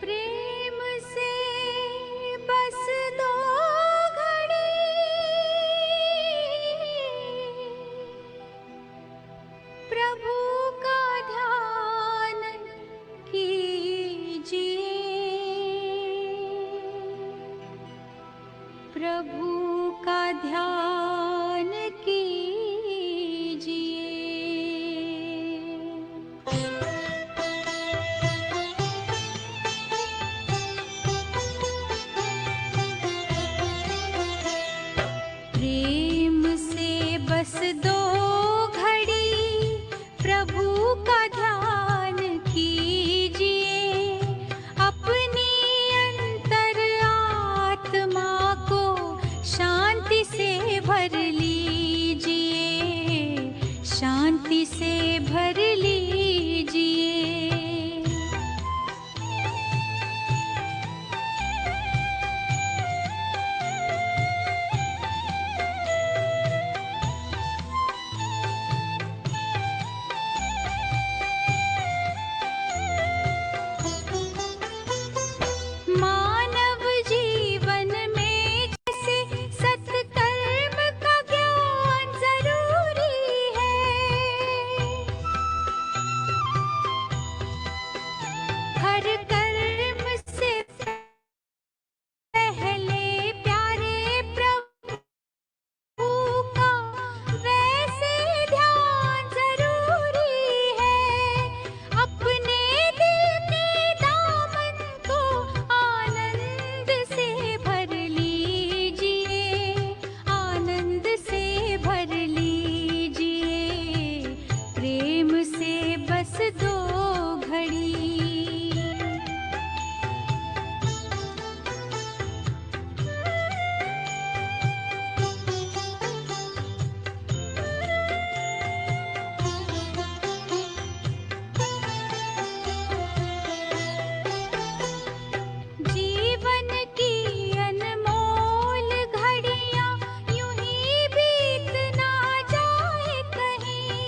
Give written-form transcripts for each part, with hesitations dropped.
प्रेम से बस दो घड़ी प्रभु का ध्यान कीजिए, प्रभु का ध्यान कीजिए। प्रेम से बस दो घड़ी प्रभु का ध्यान कीजिए, अपनी अंतर आत्मा को शांति से भर लीजिए, शांति से भर लीजिए। मानव जीवन में जैसे सत्कर्म का ज्ञान जरूरी है, हर कर्म से पहले प्यारे प्रभु का वैसे ध्यान जरूरी है। अपने दिल के दामन को आनंद से भर लीजिए, आनंद से भर लीजिए। प्रेम से बस दो घड़ी जीवन की अनमोल घड़ियां यूं ही बीत ना जाए कहीं,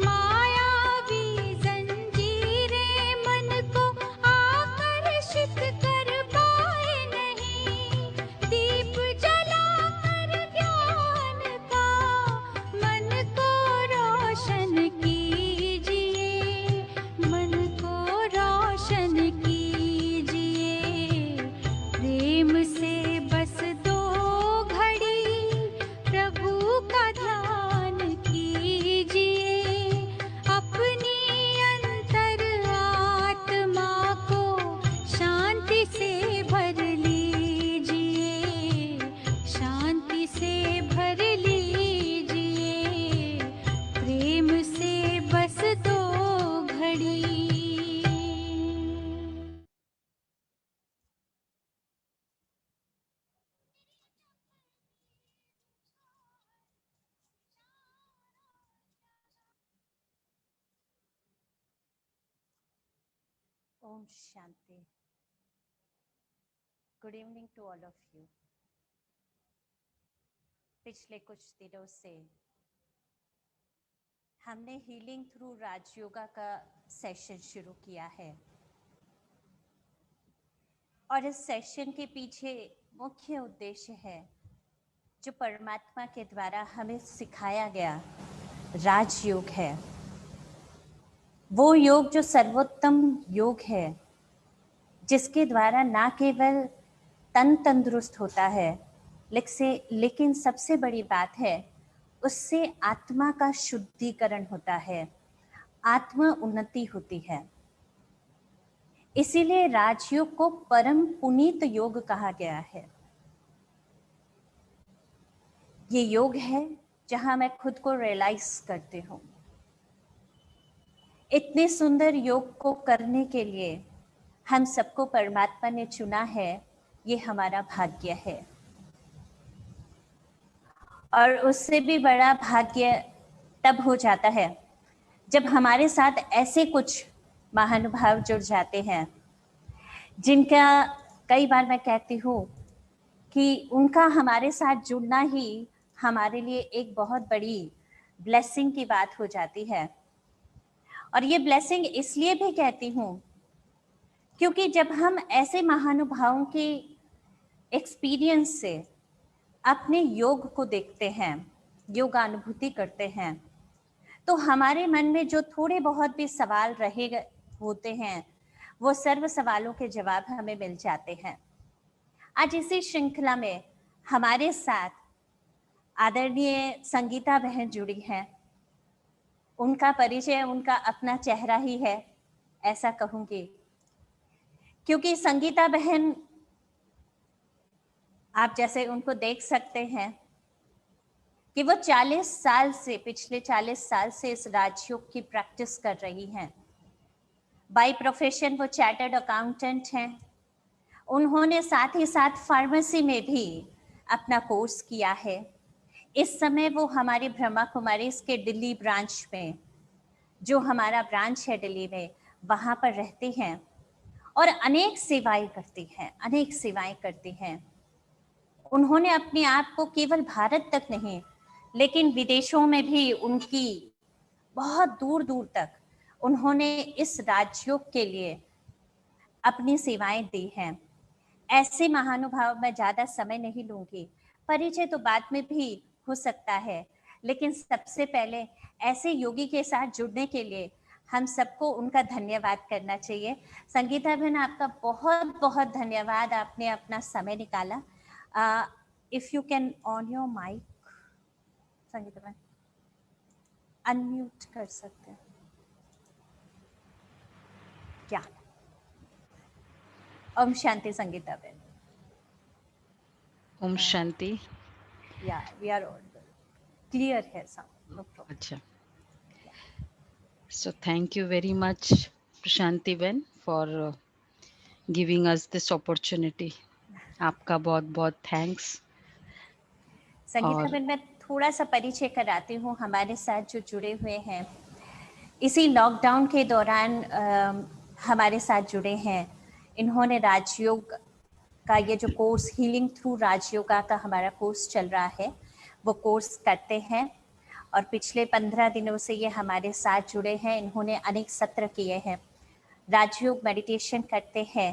मायावी जंजीरें मन को आकर्षित कर पाए नहीं। दीप जलाकर ज्ञान का मन को रोशन कीजिए, मन को रोशन कीजिए। प्रेम से बस दो घड़ी प्रभु का ध्यान कीजिए, अपनी अंतर आत्मा को शांति से भर लीजिए, शांति से भर लीजिए। प्रेम से बस दो घड़ी। ओम शांति। Good evening to all of you. पिछले कुछ दिनों से हमने हीलिंग थ्रू राजयोगा का सेशन शुरू किया है और इस सेशन के पीछे मुख्य उद्देश्य है जो परमात्मा के द्वारा हमें सिखाया गया राजयोग है। वो योग जो सर्वोत्तम योग है, जिसके द्वारा ना केवल तन तंदुरुस्त होता है, लेकिन सबसे बड़ी बात है उससे आत्मा का शुद्धिकरण होता है, आत्मा उन्नति होती है। इसीलिए राजयोग को परम पुनीत योग कहा गया है। ये योग है जहां मैं खुद को रियलाइज करती हूँ। इतने सुंदर योग को करने के लिए हम सबको परमात्मा ने चुना है, ये हमारा भाग्य है। और उससे भी बड़ा भाग्य तब हो जाता है जब हमारे साथ ऐसे कुछ महानुभाव जुड़ जाते हैं जिनका कई बार मैं कहती हूँ कि उनका हमारे साथ जुड़ना ही हमारे लिए एक बहुत बड़ी ब्लेसिंग की बात हो जाती है। और ये ब्लेसिंग इसलिए भी कहती हूँ क्योंकि जब हम ऐसे महानुभावों के एक्सपीरियंस से अपने योग को देखते हैं, योगानुभूति करते हैं, तो हमारे मन में जो थोड़े बहुत भी सवाल रहे होते हैं, वो सर्व सवालों के जवाब हमें मिल जाते हैं। आज इसी श्रृंखला में हमारे साथ आदरणीय संगीता बहन जुड़ी हैं। उनका परिचय उनका अपना चेहरा ही है, ऐसा कहूंगी, क्योंकि संगीता बहन आप जैसे उनको देख सकते हैं कि वो 40 साल से, पिछले 40 साल से इस राजयोग की प्रैक्टिस कर रही हैं। बाय प्रोफेशन वो चार्टर्ड अकाउंटेंट हैं। उन्होंने साथ ही साथ फार्मेसी में भी अपना कोर्स किया है। इस समय वो हमारे ब्रह्मा कुमारी के दिल्ली ब्रांच में, जो हमारा ब्रांच है दिल्ली में, वहाँ पर रहती हैं और अनेक सेवाएं करती हैं। उन्होंने अपने आप को केवल भारत तक नहीं, लेकिन विदेशों में भी उनकी बहुत दूर दूर तक उन्होंने इस राजयोग के लिए अपनी सेवाएं दी हैं। ऐसे महानुभाव मैं ज़्यादा समय नहीं लूंगी, परिचय तो बाद में भी हो सकता है, लेकिन सबसे पहले ऐसे योगी के साथ जुड़ने के लिए हम सबको उनका धन्यवाद करना चाहिए। संगीता बहन, आपका बहुत बहुत धन्यवाद, आपने अपना समय निकाला। If you can on your mic, Sangeeta बहन अनम्यूट कर सकते हैं क्या? ओम शांति संगीता बहन। ओम शांति। या वी आर क्लियर है साउंड, नो प्रॉब्लम। अच्छा, so thank you very much Prashanti बहन for giving us this opportunity. आपका बहुत बहुत थैंक्स। संगीता और बहन, मैं थोड़ा सा परिचय कराती हूँ हमारे साथ जो जुड़े हुए हैं। इसी लॉकडाउन के दौरान हमारे साथ जुड़े हैं। इन्होंने राजयोग का ये जो कोर्स, हीलिंग थ्रू राजयोगा का हमारा कोर्स चल रहा है, वो कोर्स करते हैं और पिछले 15 दिनों से ये हमारे साथ जुड़े हैं। इन्होंने अनेक सत्र किए हैं, राजयोग मेडिटेशन करते हैं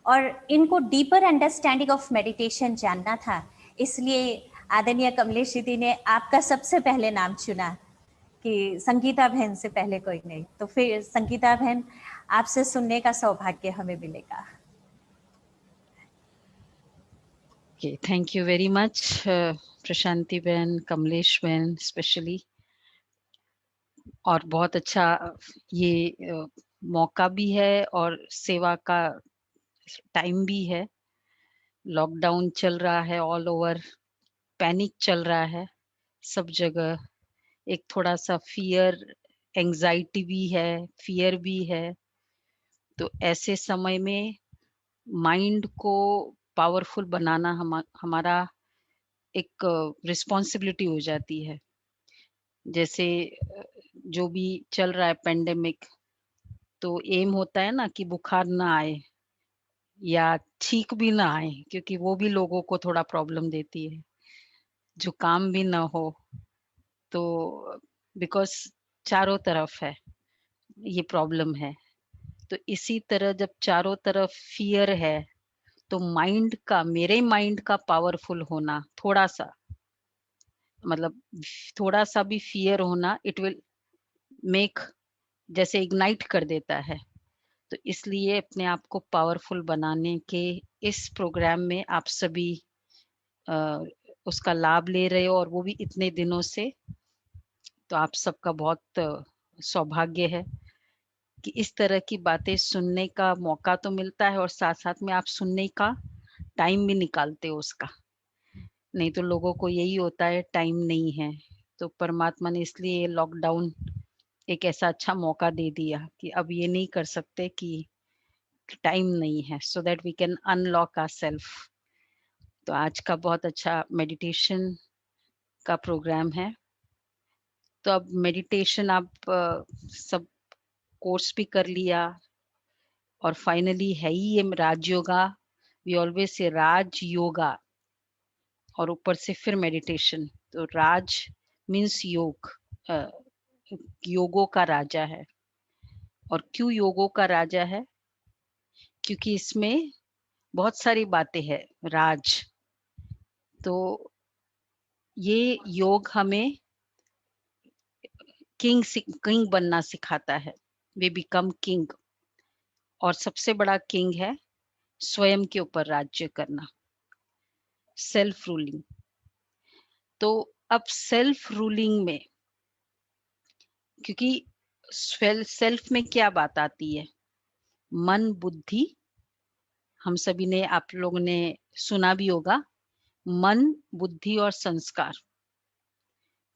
और इनको डीपर अंडरस्टैंडिंग ऑफ मेडिटेशन जानना था, इसलिए आदरणीय कमलेश दीदी ने आपका सबसे पहले नाम चुना कि संगीता बहन से पहले कोई नहीं। तो फिर संगीता बहन, आपसे सुनने का सौभाग्य हमें मिलेगा। Thank you very much Prashanti बहन, कमलेश बहन स्पेशली। और बहुत अच्छा ये मौका भी है और सेवा का टाइम भी है। लॉकडाउन चल रहा है, ऑल ओवर पैनिक चल रहा है सब जगह। एक थोड़ा सा फियर, एंजाइटी भी है, फियर भी है। तो ऐसे समय में माइंड को पावरफुल बनाना हमारा एक रिस्पॉन्सिबिलिटी हो जाती है। जैसे जो भी चल रहा है पेंडेमिक, तो एम होता है ना कि बुखार ना आए या ठीक भी ना आए, क्योंकि वो भी लोगों को थोड़ा प्रॉब्लम देती है। जुकाम भी ना हो, तो बिकॉज चारों तरफ है ये प्रॉब्लम है। तो इसी तरह जब चारों तरफ फियर है, तो माइंड का, मेरे माइंड का पावरफुल होना, थोड़ा सा, मतलब थोड़ा सा भी फियर होना, इट विल मेक, जैसे इग्नाइट कर देता है। तो इसलिए अपने आप को पावरफुल बनाने के इस प्रोग्राम में आप सभी उसका लाभ ले रहे हो, और वो भी इतने दिनों से। तो आप सबका बहुत सौभाग्य है कि इस तरह की बातें सुनने का मौका तो मिलता है, और साथ साथ में आप सुनने का टाइम भी निकालते हो उसका। नहीं तो लोगों को यही होता है, टाइम नहीं है। तो परमात्मा ने इसलिए लॉकडाउन एक ऐसा अच्छा मौका दे दिया कि अब ये नहीं कर सकते कि टाइम नहीं है, so that we can unlock our self. तो आज का बहुत अच्छा मेडिटेशन का प्रोग्राम है। तो अब मेडिटेशन आप सब कोर्स भी कर लिया, और फाइनली है ही ये राज योगा। वी ऑलवेज से राज योगा, और ऊपर से फिर मेडिटेशन। तो राज मीन्स योग, योगों का राजा है। और क्यों योगों का राजा है? क्योंकि इसमें बहुत सारी बातें हैं राज। तो ये योग हमें किंग बनना सिखाता है। We become king. और सबसे बड़ा किंग है स्वयं के ऊपर राज्य करना, सेल्फ रूलिंग। तो अब सेल्फ रूलिंग में, क्योंकि सेल्फ में क्या बात आती है? मन, बुद्धि। हम सभी ने, आप लोगों ने सुना भी होगा, मन, बुद्धि और संस्कार।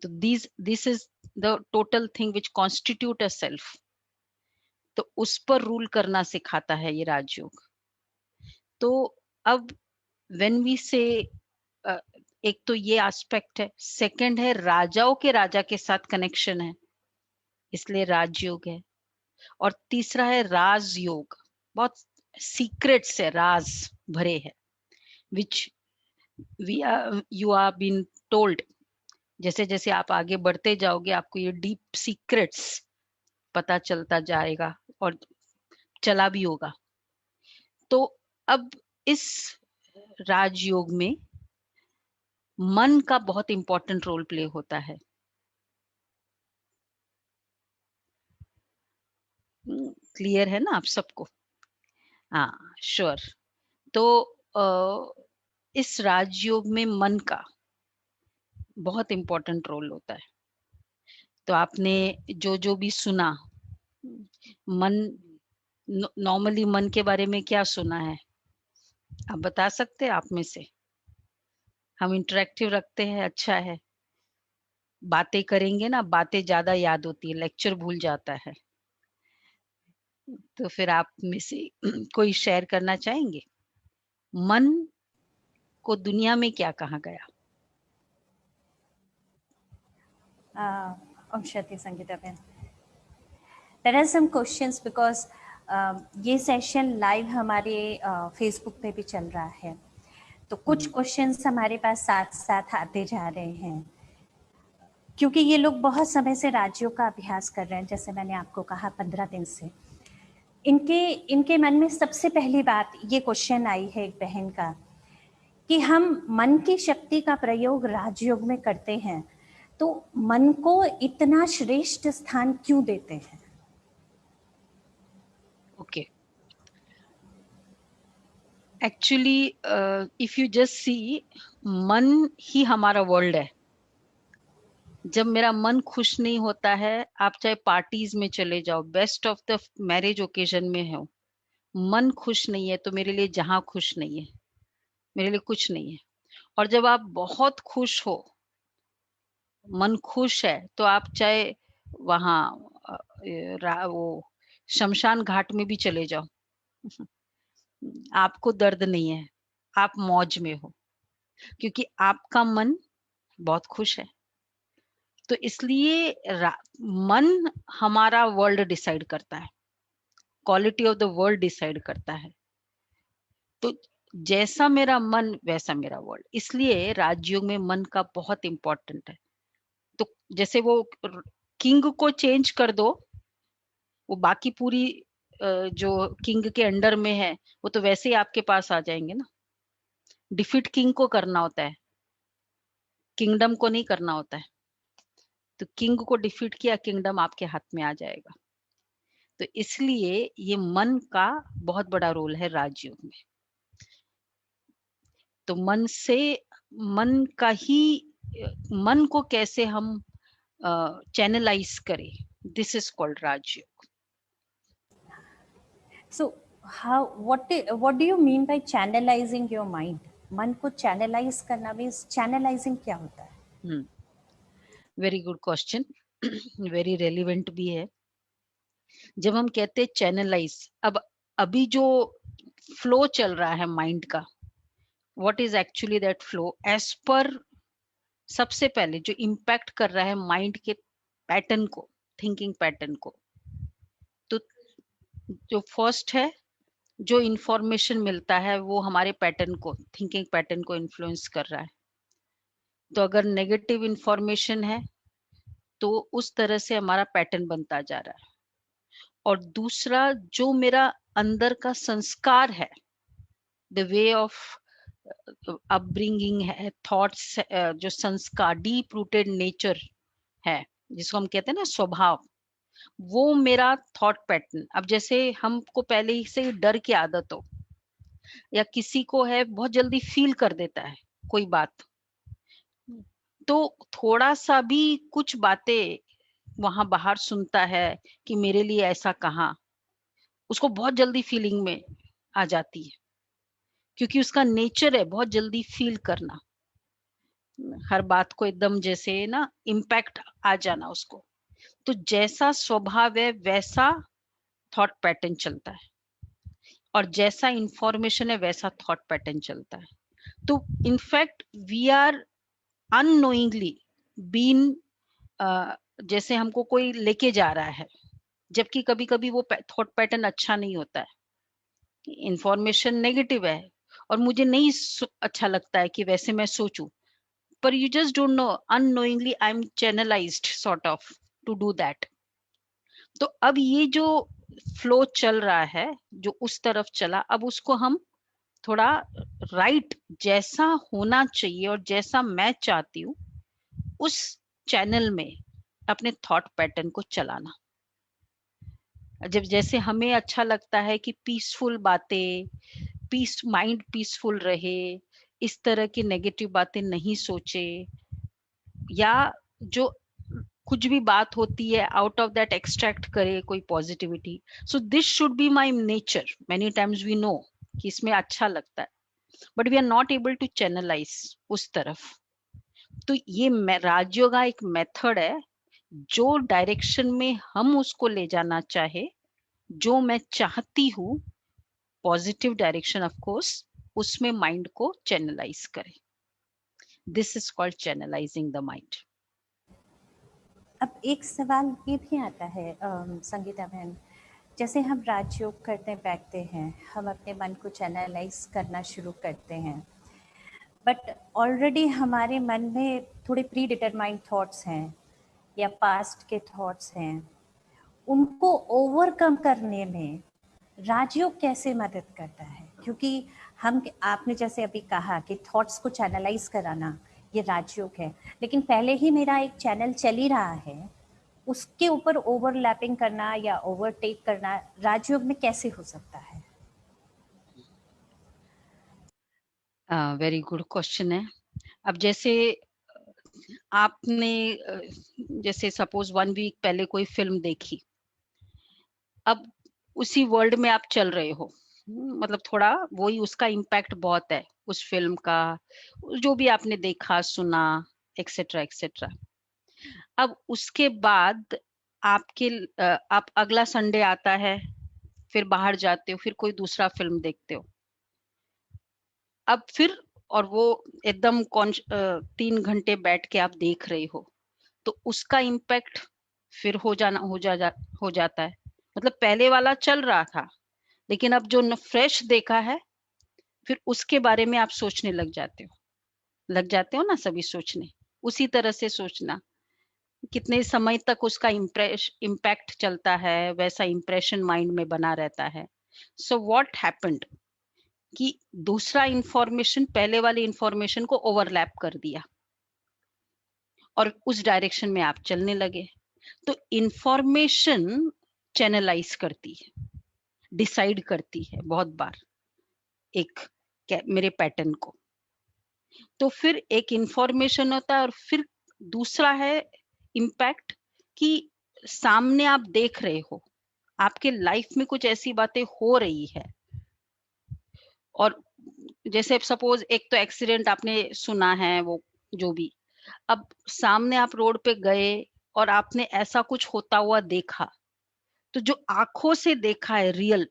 तो this is the total thing which constitute a self. तो उस पर रूल करना सिखाता है ये राजयोग। तो अब व्हेन वी से, एक तो ये एस्पेक्ट है, सेकंड है राजाओं के राजा के साथ कनेक्शन है, इसलिए राजयोग है। और तीसरा है राजयोग, बहुत सीक्रेट्स है, राज भरे है, which you are been told. जैसे जैसे आप आगे बढ़ते जाओगे आपको ये डीप सीक्रेट्स पता चलता जाएगा और चला भी होगा। तो अब इस राजयोग में मन का बहुत इंपॉर्टेंट रोल प्ले होता है। क्लियर है ना आप सबको? हाँ, श्योर। तो इस राजयोग में मन का बहुत इंपॉर्टेंट रोल होता है। तो आपने जो जो भी सुना, मन, नॉर्मली मन के बारे में क्या सुना है आप बता सकते हैं? आप में से हम इंटरेक्टिव रखते हैं, अच्छा है। बातें करेंगे ना, बातें ज्यादा याद होती है, लेक्चर भूल जाता है। तो फिर आप में से कोई शेयर करना चाहेंगे? मन को दुनिया में क्या कहा गया? Om Shanti Sangeeta Ben. There are some questions because ये सेशन लाइव हमारे फेसबुक पे भी चल रहा है, तो कुछ क्वेश्चंस हमारे पास साथ साथ आते जा रहे हैं, क्योंकि ये लोग बहुत समय से राज्यों का अभ्यास कर रहे हैं। जैसे मैंने आपको कहा 15 दिन से इनके मन में सबसे पहली बात ये क्वेश्चन आई है एक बहन का, कि हम मन की शक्ति का प्रयोग राजयोग में करते हैं, तो मन को इतना श्रेष्ठ स्थान क्यों देते हैं? Okay, actually if you just see, मन ही हमारा वर्ल्ड है। जब मेरा मन खुश नहीं होता है, आप चाहे पार्टीज में चले जाओ, best of the marriage occasion में हो, मन खुश नहीं है तो मेरे लिए जहां खुश नहीं है, मेरे लिए कुछ नहीं है। और जब आप बहुत खुश हो, मन खुश है, तो आप चाहे वहां वो शमशान घाट में भी चले जाओ, आपको दर्द नहीं है, आप मौज में हो, क्योंकि आपका मन बहुत खुश है। तो इसलिए मन हमारा वर्ल्ड डिसाइड करता है, quality of the world decide करता है। तो जैसा मेरा मन वैसा मेरा वर्ल्ड, इसलिए राजयोग में मन का बहुत इंपॉर्टेंट है। तो जैसे वो किंग को चेंज कर दो, वो बाकी पूरी जो किंग के अंडर में है वो तो वैसे ही आपके पास आ जाएंगे ना। डिफीट किंग को करना होता है, किंगडम को नहीं करना होता है। तो किंग को डिफीट किया, किंगडम आपके हाथ में आ जाएगा। तो इसलिए ये मन का बहुत बड़ा रोल है राजयोग में। तो मन का ही, मन को कैसे हम चैनलाइज करें, this is called Rajyoga. So what do you mean by channelizing your mind? मन को चैनलाइज करना मीन्स चैनलाइजिंग क्या होता है? Very good question, very relevant भी है। जब हम कहते हैं चैनलाइज, अब अभी जो फ्लो चल रहा है माइंड का, what is actually that flow? As पर सबसे पहले जो इम्पैक्ट कर रहा है माइंड के पैटर्न को, थिंकिंग पैटर्न को, तो जो फर्स्ट है, जो इंफॉर्मेशन मिलता है वो हमारे पैटर्न को, थिंकिंग पैटर्न को इन्फ्लुएंस कर रहा है। तो अगर नेगेटिव इंफॉर्मेशन है तो उस तरह से हमारा पैटर्न बनता जा रहा है। और दूसरा, जो मेरा अंदर का संस्कार है, द वे ऑफ अपब्रिंगिंग है, थॉट्स, जो संस्कार, डीप रूटेड नेचर है, जिसको हम कहते हैं ना स्वभाव, वो मेरा थॉट पैटर्न। अब जैसे हमको पहले ही से डर की आदत हो, या किसी को है बहुत जल्दी फील कर देता है कोई बात, तो थोड़ा सा भी कुछ बातें वहां बाहर सुनता है कि मेरे लिए ऐसा कहा, उसको बहुत जल्दी फीलिंग में आ जाती है, क्योंकि उसका नेचर है बहुत जल्दी फील करना, हर बात को एकदम जैसे ना इम्पैक्ट आ जाना उसको। तो जैसा स्वभाव है वैसा थॉट पैटर्न चलता है, और जैसा इंफॉर्मेशन है वैसा थॉट पैटर्न चलता है। तो in fact we are unknowingly been, जैसे हमको कोई लेके जा रहा है, जबकि कभी कभी वो थॉट पैटर्न अच्छा नहीं होता है, इंफॉर्मेशन नेगेटिव है और मुझे नहीं अच्छा लगता है कि वैसे मैं सोचूं, पर you just don't know, unknowingly I am channelised sort of to do that. तो अब ये जो फ्लो चल रहा है जो उस तरफ चला, अब उसको हम थोड़ा राइट जैसा होना चाहिए और जैसा मैं चाहती हूँ उस चैनल में अपने थॉट पैटर्न को चलाना। जब जैसे हमें अच्छा लगता है कि पीसफुल बातें, पीस, माइंड पीसफुल रहे, इस तरह की नेगेटिव बातें नहीं सोचे, या जो कुछ भी बात होती है आउट ऑफ दैट एक्सट्रैक्ट करे कोई positivity. So this should be my nature. Many times we know कि इसमें अच्छा लगता है, but we are not able to channelise उस तरफ। तो ये राजयोग का एक मेथड है, जो डायरेक्शन में हम उसको ले जाना चाहे, जो मैं चाहती हूँ पॉजिटिव डायरेक्शन ऑफ कोर्स, उसमें माइंड को चैनलाइज करें। This is called channelising the mind. अब एक सवाल ये भी आता है संगीता बहन, जैसे हम राजयोग करते बैठते हैं, हम अपने मन को चैनलाइज करना शुरू करते हैं, बट ऑलरेडी हमारे मन में थोड़े प्री डिटरमाइंड थॉट्स हैं या पास्ट के थॉट्स हैं, उनको ओवरकम करने में राजयोग कैसे मदद करता है? क्योंकि हम, आपने जैसे अभी कहा कि थॉट्स को चैनलाइज कराना ये राजयोग है, लेकिन पहले ही मेरा एक चैनल चल ही रहा है, उसके ऊपर ओवरलैपिंग करना या ओवरटेक करना राजयोग में कैसे हो सकता है? वेरी गुड क्वेश्चन है। अब जैसे आपने जैसे सपोज 1 वीक पहले कोई फिल्म देखी, अब उसी वर्ल्ड में आप चल रहे हो, मतलब थोड़ा वही उसका इम्पैक्ट बहुत है उस फिल्म का, जो भी आपने देखा सुना एक्सेट्रा एक्सेट्रा। अब उसके बाद आपके आप अगला संडे आता है, फिर बाहर जाते हो, फिर कोई दूसरा फिल्म देखते हो, अब फिर, और वो एकदम 3 घंटे बैठ के आप देख रहे हो, तो उसका इम्पैक्ट फिर हो जाता है। मतलब पहले वाला चल रहा था, लेकिन अब जो फ्रेश देखा है, फिर उसके बारे में आप सोचने लग जाते हो ना, सभी सोचने, उसी तरह से सोचना, कितने समय तक उसका इम्पैक्ट चलता है, वैसा इम्प्रेशन माइंड में बना रहता है। सो व्हाट हैपेंड कि दूसरा इंफॉर्मेशन पहले वाले इंफॉर्मेशन को ओवरलैप कर दिया और उस डायरेक्शन में आप चलने लगे। तो इंफॉर्मेशन चैनलाइज करती है, डिसाइड करती है बहुत बार एक मेरे पैटर्न को। तो फिर एक इंफॉर्मेशन होता है और फिर दूसरा है इम्पैक्ट, कि सामने आप देख रहे हो, आपके लाइफ में कुछ ऐसी बातें हो रही है, और जैसे सपोज एक तो एक्सीडेंट आपने सुना है, वो जो भी, अब सामने आप रोड पे गए और आपने ऐसा कुछ होता हुआ देखा, तो जो आंखों से देखा है रियल,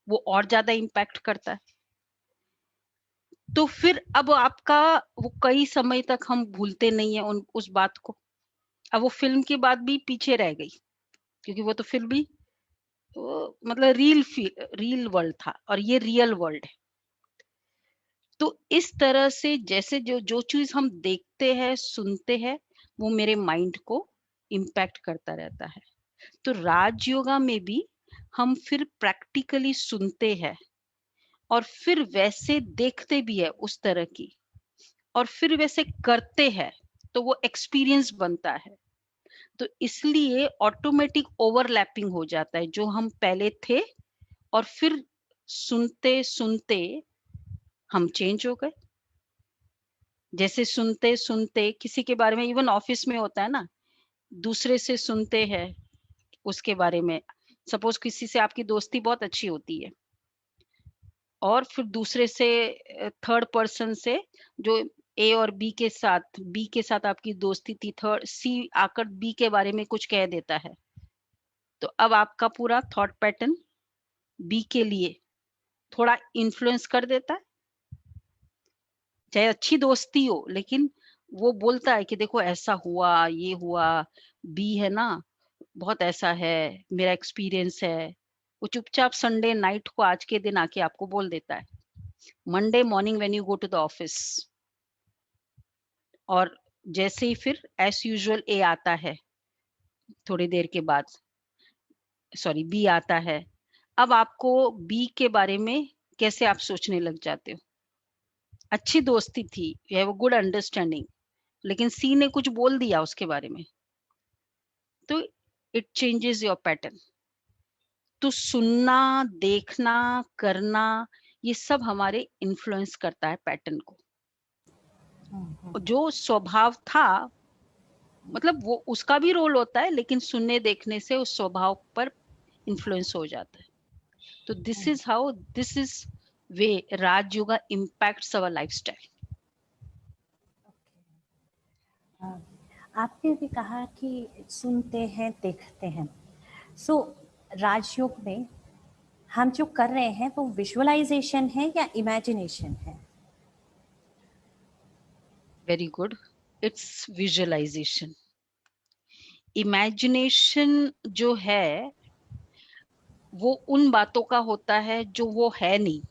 वो और ज्यादा इम्पैक्ट करता है। तो फिर अब आपका वो कई समय तक हम भूलते नहीं है उस बात को। अब वो फिल्म की बात भी पीछे रह गई, क्योंकि वो तो फिल्म भी मतलब रियल वर्ल्ड था और ये रियल वर्ल्ड है। तो इस तरह से जैसे जो जो चीज हम देखते हैं सुनते हैं वो मेरे माइंड को इम्पैक्ट करता रहता है। तो राजयोगा में भी हम फिर प्रैक्टिकली सुनते हैं और फिर वैसे देखते भी है उस तरह की, और फिर वैसे करते हैं, तो वो एक्सपीरियंस बनता है। तो इसलिए ऑटोमेटिक ओवरलैपिंग हो जाता है, जो हम पहले थे और फिर सुनते सुनते हम चेंज हो गए। जैसे सुनते सुनते किसी के बारे में, इवन ऑफिस में होता है ना, दूसरे से सुनते हैं उसके बारे में। सपोज किसी से आपकी दोस्ती बहुत अच्छी होती है और फिर दूसरे से, थर्ड पर्सन से, जो ए और बी के साथ आपकी दोस्ती थी, थर्ड सी आकर बी के बारे में कुछ कह देता है, तो अब आपका पूरा थॉट पैटर्न बी के लिए थोड़ा इन्फ्लुएंस कर देता है। चाहे अच्छी दोस्ती हो, लेकिन वो बोलता है कि देखो ऐसा हुआ, ये हुआ, बी है ना, बहुत ऐसा है, मेरा एक्सपीरियंस है। वो चुपचाप संडे नाइट को आज के दिन आके आपको बोल देता है, Monday morning when you go to the office. और जैसे ही फिर एज यूजुअल ए आता है, थोड़ी देर के बाद, सॉरी बी आता है, अब आपको बी के बारे में कैसे आप सोचने लग जाते हो। अच्छी दोस्ती थी, you have a good understanding, लेकिन सी ने कुछ बोल दिया उसके बारे में, तो इट चेंजेस योर पैटर्न। तो सुनना, देखना, करना, ये सब हमारे इन्फ्लुएंस करता है पैटर्न को। जो स्वभाव था, मतलब वो उसका भी रोल होता है, लेकिन सुनने देखने से उस स्वभाव पर इन्फ्लुएंस हो जाता है। तो this is how, this is way Rajyoga impacts our lifestyle. आपने भी कहा कि सुनते हैं देखते हैं, सो राजयोग में हम जो कर रहे हैं वो विजुअलाइजेशन है या इमेजिनेशन है? Very good, it's visualisation. Imagination जो है वो उन बातों का होता है जो वो है नहीं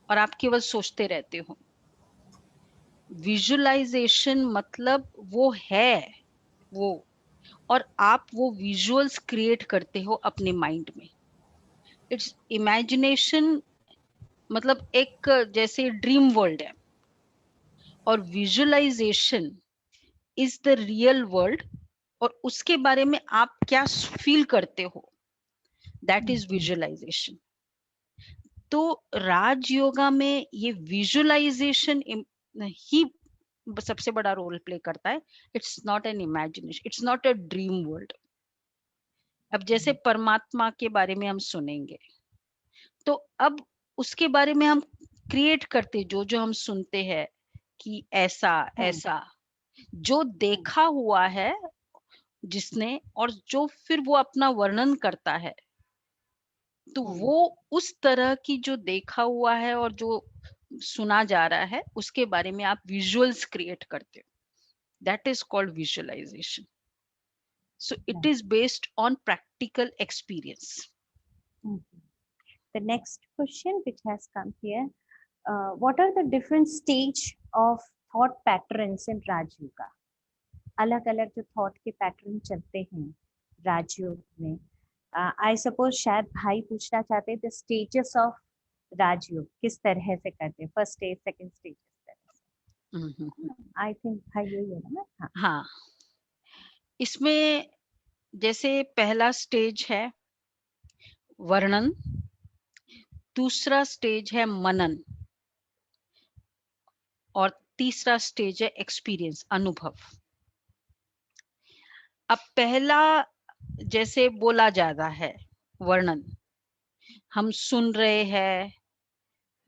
और आप केवल सोचते रहते हो। विजुअलाइजेशन मतलब वो है वो, और आप वो विजुअल्स क्रिएट करते हो अपने माइंड में। इट्स इमेजिनेशन, मतलब एक जैसे ड्रीम वर्ल्ड है, और visualisation is the real world, और उसके बारे में आप क्या फील करते हो, दैट इज विजुअलाइजेशन। तो राजयोगा में ये विजुअलाइजेशन ही सबसे बड़ा रोल प्ले करता है। It's not an imagination, it's not a dream world. अब जैसे परमात्मा के बारे में हम सुनेंगे, तो अब उसके बारे में हम क्रिएट करते, जो जो हम सुनते हैं कि ऐसा ऐसा, जो देखा हुआ है जिसने, और जो फिर वो अपना वर्णन करता है, तो वो उस तरह की जो देखा हुआ है और जो सुना जा रहा है उसके बारे में आप विजुअल्स क्रिएट करते हो, that is called visualisation. So it is based on practical experience. The next question which has come here, what are the different stage of thought patterns in Raj Yoga? अलग अलग जो thought के pattern चलते हैं राजयोग में, I suppose शायद भाई पूछना चाहते हैं द स्टेजेस ऑफ राजयोग किस तरह से करते हैं, फर्स्ट स्टेज, सेकंड स्टेज, इस तरह से। आई थिंक भाई यही है ना? हाँ, हाँ, इसमें जैसे पहला स्टेज है वर्णन, दूसरा स्टेज है मनन, और तीसरा स्टेज है एक्सपीरियंस, अनुभव। अब पहला जैसे बोला जाता है वर्णन, हम सुन रहे हैं,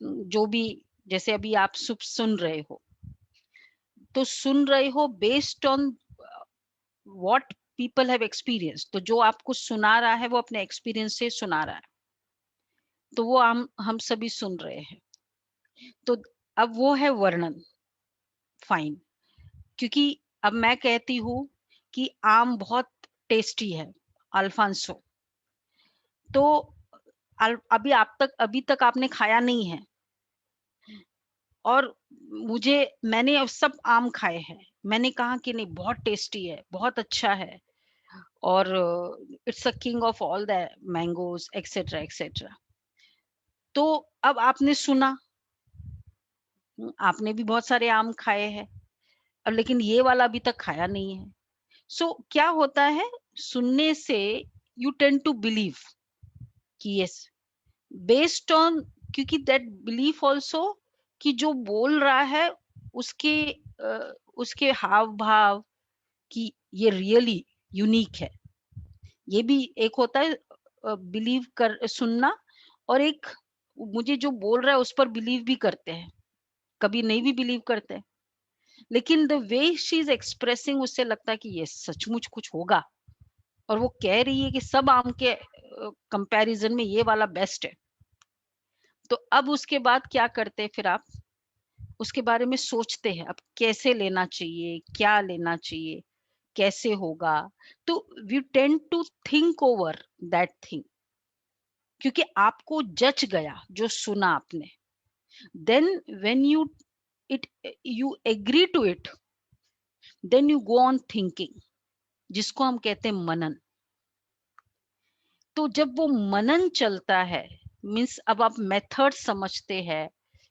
जो भी, जैसे अभी आप सुन रहे हो, तो सुन रहे हो based on what people have experience. तो जो आपको सुना रहा है वो अपने एक्सपीरियंस से सुना रहा है, तो वो हम सभी सुन रहे हैं। तो अब वो है वर्णन, फाइन। क्योंकि अब मैं कहती हूँ कि आम बहुत टेस्टी है, अल्फांसो, तो अभी अभी तक आपने खाया नहीं है, और मैंने अब सब आम खाए हैं, मैंने कहा कि नहीं बहुत टेस्टी है, बहुत अच्छा है, और it's a king of all the mangoes etcetera etcetera. तो अब आपने सुना, आपने भी बहुत सारे आम खाए हैं, और लेकिन ये वाला अभी तक खाया नहीं है। सो क्या होता है, सुनने से यू टेंड टू बिलीव कि यस, बेस्ड ऑन, क्योंकि दैट बिलीफ ऑल्सो कि जो बोल रहा है उसके उसके हाव भाव कि ये रियली यूनिक है। ये भी एक होता है बिलीव कर सुनना, और एक मुझे जो बोल रहा है उस पर बिलीव भी करते हैं, कभी नहीं भी बिलीव करते हैं, लेकिन the way she is expressing उससे लगता है कि ये सचमुच कुछ होगा, और वो कह रही है कि सब आम के कंपैरिजन में ये वाला बेस्ट है। तो अब उसके बाद क्या करते हैं, फिर आप उसके बारे में सोचते हैं अब कैसे लेना चाहिए, क्या लेना चाहिए, कैसे होगा। तो we tend to think over that thing, क्योंकि आपको जच गया जो सुना आपने। Then when you agree to it, then you go on thinking, जिसको हम कहते हैं मनन। तो जब वो मनन चलता है, मीन्स अब आप मेथड समझते हैं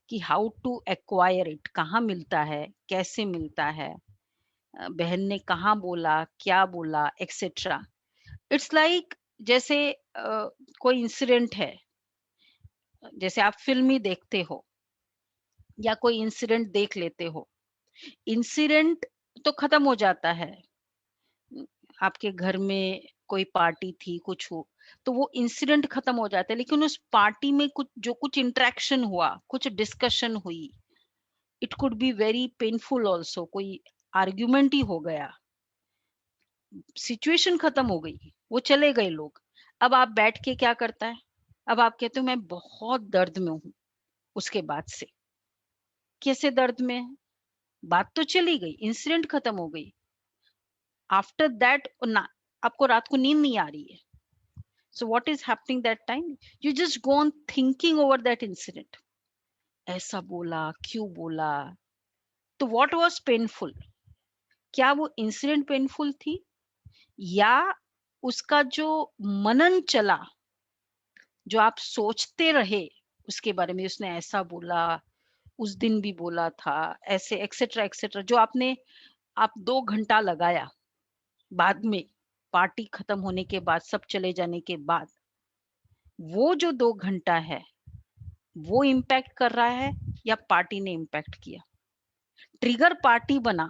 कि हाउ टू एक्वायर इट, कहाँ मिलता है, कैसे मिलता है, बहन ने कहाँ बोला, क्या बोला, एक्सेट्रा। इट्स लाइक जैसे कोई इंसिडेंट है, जैसे आप फिल्म ही देखते हो या कोई इंसिडेंट देख लेते हो, इंसिडेंट तो खत्म हो जाता है, आपके घर में कोई पार्टी थी, कुछ हो, तो वो इंसिडेंट खत्म हो जाता है, लेकिन उस पार्टी में कुछ इंटरेक्शन हुआ, कुछ डिस्कशन हुई, it could be very painful also, कोई आर्ग्यूमेंट ही हो गया, सिचुएशन खत्म हो गई, वो चले गए लोग। अब आप बैठ के क्या करता है, अब आप कहते हो मैं बहुत दर्द में हूं, उसके बाद से कैसे दर्द में है? बात तो चली गई, इंसिडेंट खत्म हो गई, आफ्टर दैट ना आपको रात को नींद नहीं आ रही है। So what is happening that time? You just go on thinking over that incident. ऐसा बोला, क्यों बोला? तो what was painful? क्या वो इंसिडेंट पेनफुल थी, या उसका जो मनन चला, जो आप सोचते रहे उसके बारे में, उसने ऐसा बोला, उस दिन भी बोला था, ऐसे एक्सेट्रा एक्सेट्रा, जो आप 2 घंटा लगाया बाद में, पार्टी खत्म होने के बाद, सब चले जाने के बाद, वो जो 2 घंटा है वो इम्पैक्ट कर रहा है या पार्टी ने इम्पैक्ट किया? ट्रिगर पार्टी बना,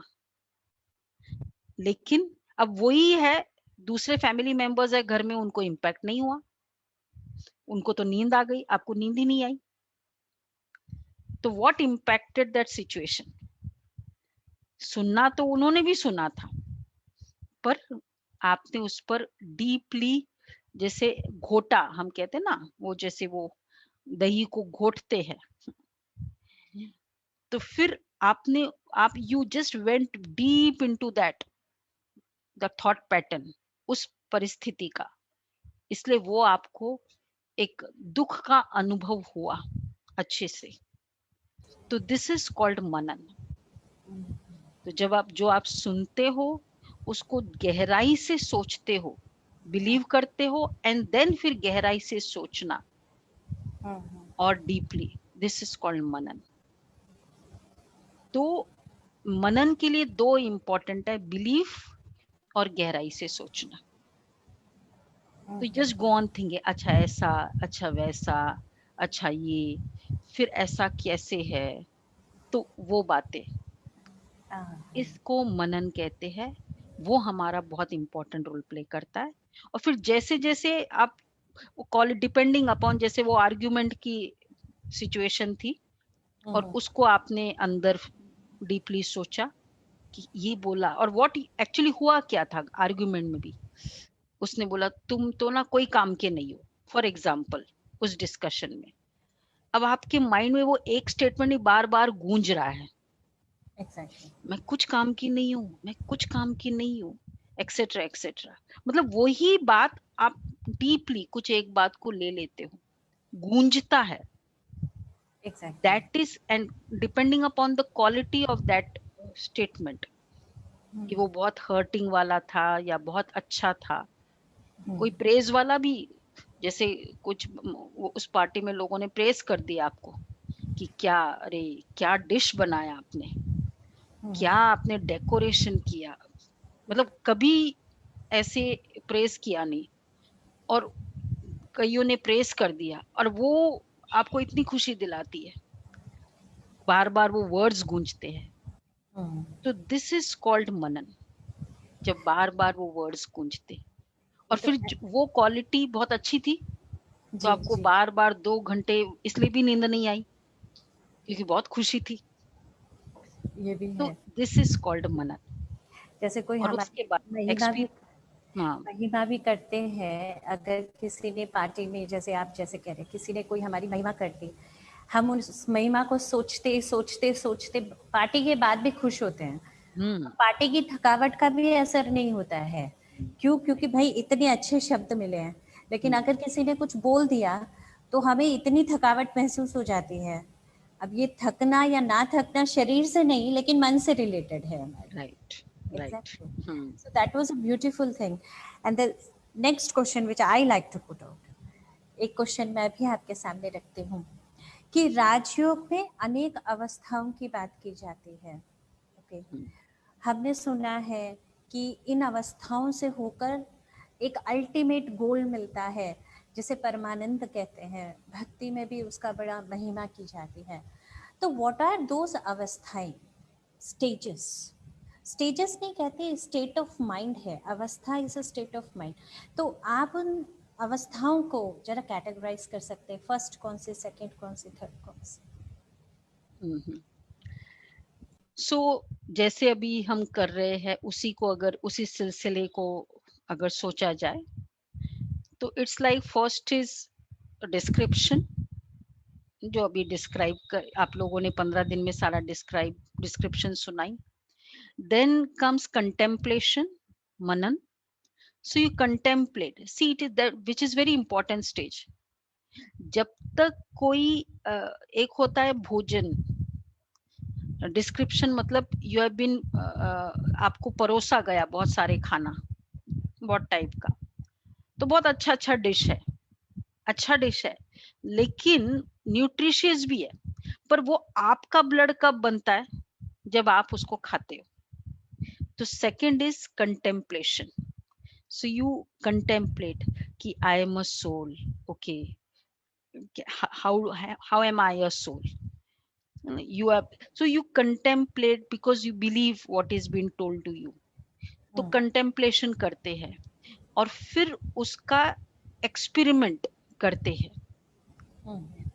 लेकिन अब वही है, दूसरे फैमिली मेंबर्स है घर में, उनको इम्पैक्ट नहीं हुआ, उनको तो नींद आ गई, आपको नींद ही नहीं आई। तो व्हाट इम्पैक्टेड दैट सिचुएशन? सुनना तो उन्होंने भी सुना था, पर आपने उस पर डीपली, जैसे घोटा हम कहते हैं ना, वो जैसे वो दही को घोटते हैं, तो फिर आप you just went deep into that the thought pattern, उस परिस्थिति का, इसलिए वो आपको एक दुख का अनुभव हुआ अच्छे से। तो दिस इज कॉल्ड मनन। तो जो आप सुनते हो उसको गहराई से सोचते हो, बिलीव करते हो, एंड देन फिर गहराई से सोचना और डीपली, दिस इज कॉल्ड मनन। तो मनन के लिए 2 इंपॉर्टेंट है, बिलीफ और गहराई से सोचना। तो जस्ट गो ऑन थिंकिंग, अच्छा ऐसा, अच्छा वैसा, अच्छा ये, फिर ऐसा कैसे है, तो वो बातें, इसको मनन कहते हैं। वो हमारा बहुत इंपॉर्टेंट रोल प्ले करता है। और फिर जैसे जैसे आप कॉल इट डिपेंडिंग अपॉन, जैसे वो आर्ग्यूमेंट की सिचुएशन थी और उसको आपने अंदर डीपली सोचा कि ये बोला, और व्हाट एक्चुअली हुआ क्या था आर्ग्यूमेंट में भी, उसने बोला तुम तो ना कोई काम के नहीं हो, फॉर एग्जाम्पल उस डिस्कशन में। अब आपके माइंड में वो एक स्टेटमेंट ही बार बार गूंज रहा है, Exactly. मैं कुछ काम की नहीं हूँ, मैं कुछ काम की नहीं हूँ, एक्सेट्रा एक्सेट्रा। मतलब वही बात आप डीपली कुछ एक बात को ले लेते हो, गूंजता है, exactly. That is, and depending upon the quality of that statement, कि वो बहुत हर्टिंग वाला था या बहुत अच्छा था, कोई प्रेज वाला भी, जैसे कुछ उस पार्टी में लोगों ने प्रेज कर दिया आपको कि क्या, अरे क्या डिश बनाया आपने, क्या आपने डेकोरेशन किया, मतलब कभी ऐसे प्रेज किया नहीं, और कईयों ने प्रेज कर दिया और वो आपको इतनी खुशी दिलाती है, बार बार वो वर्ड्स गूंजते हैं, तो दिस इज कॉल्ड मनन, जब बार बार वो वर्ड्स गूंजते, और फिर वो क्वालिटी बहुत अच्छी थी, तो जी आपको जी। बार बार 2 घंटे इसलिए भी नींद नहीं आई क्योंकि बहुत खुशी थी, ये भी तो है। दिस इज कॉल्ड मनन। जैसे कोई और हमारी उसके बाद महिमा भी हाँ, महिमा भी करते हैं, अगर किसी ने पार्टी में, जैसे आप जैसे कह रहे हैं, किसी ने कोई हमारी महिमा कर दी, हम उस महिमा को सोचते सोचते सोचते पार्टी के बाद भी खुश होते हैं। हम्म, पार्टी की थकावट का भी असर नहीं होता है। क्यों? क्योंकि भाई इतने अच्छे शब्द मिले हैं। लेकिन अगर किसी ने कुछ बोल दिया तो हमें इतनी थकावट महसूस हो जाती है। अब ये थकना या ना थकना शरीर से नहीं, लेकिन मन से रिलेटेड है हमारे। Right, right, Exactly. So that was a beautiful thing. And the next question which I like to put out, एक क्वेश्चन मैं भी आपके सामने रखती हूँ कि राजयोग में अनेक अवस्थाओं की बात की जाती है। ओके, हमने सुना है कि इन अवस्थाओं से होकर एक अल्टीमेट गोल मिलता है जिसे परमानंद कहते हैं। भक्ति में भी उसका बड़ा महिमा की जाती है। तो व्हाट आर दोज अवस्थाएं, स्टेजेस? स्टेजेस नहीं कहते, स्टेट ऑफ माइंड है। अवस्था is a state of mind. तो आप उन अवस्थाओं को जरा कैटेगराइज कर सकते हैं, फर्स्ट कौन से, सेकंड कौन से, थर्ड कौन से? सो जैसे अभी हम कर रहे हैं उसी को, अगर उसी सिलसिले को अगर सोचा जाए तो it's like first is description, जो अभी डिस्क्राइब कर आप लोगों ने 15 दिन में सारा डिस्क्रिप्शन सुनाई। देन कम्स कंटेम्पलेशन, मनन। So you contemplate, see it is that which is very important stage. जब तक कोई एक होता है भोजन, डिस्क्रिप्शन मतलब यू हैव बीन, आपको परोसा गया बहुत सारे खाना, बहुत टाइप का, तो बहुत अच्छा अच्छा डिश है, अच्छा डिश है, लेकिन न्यूट्रिशियस भी है, पर वो आपका ब्लड कब बनता है? जब आप उसको खाते हो। तो second is contemplation. So you contemplate कि I am a soul, okay, how am I a soul? You have, so you contemplate because you believe what is being told to you, तो कंटेम्पलेशन करते हैं और फिर उसका experiment करते हैं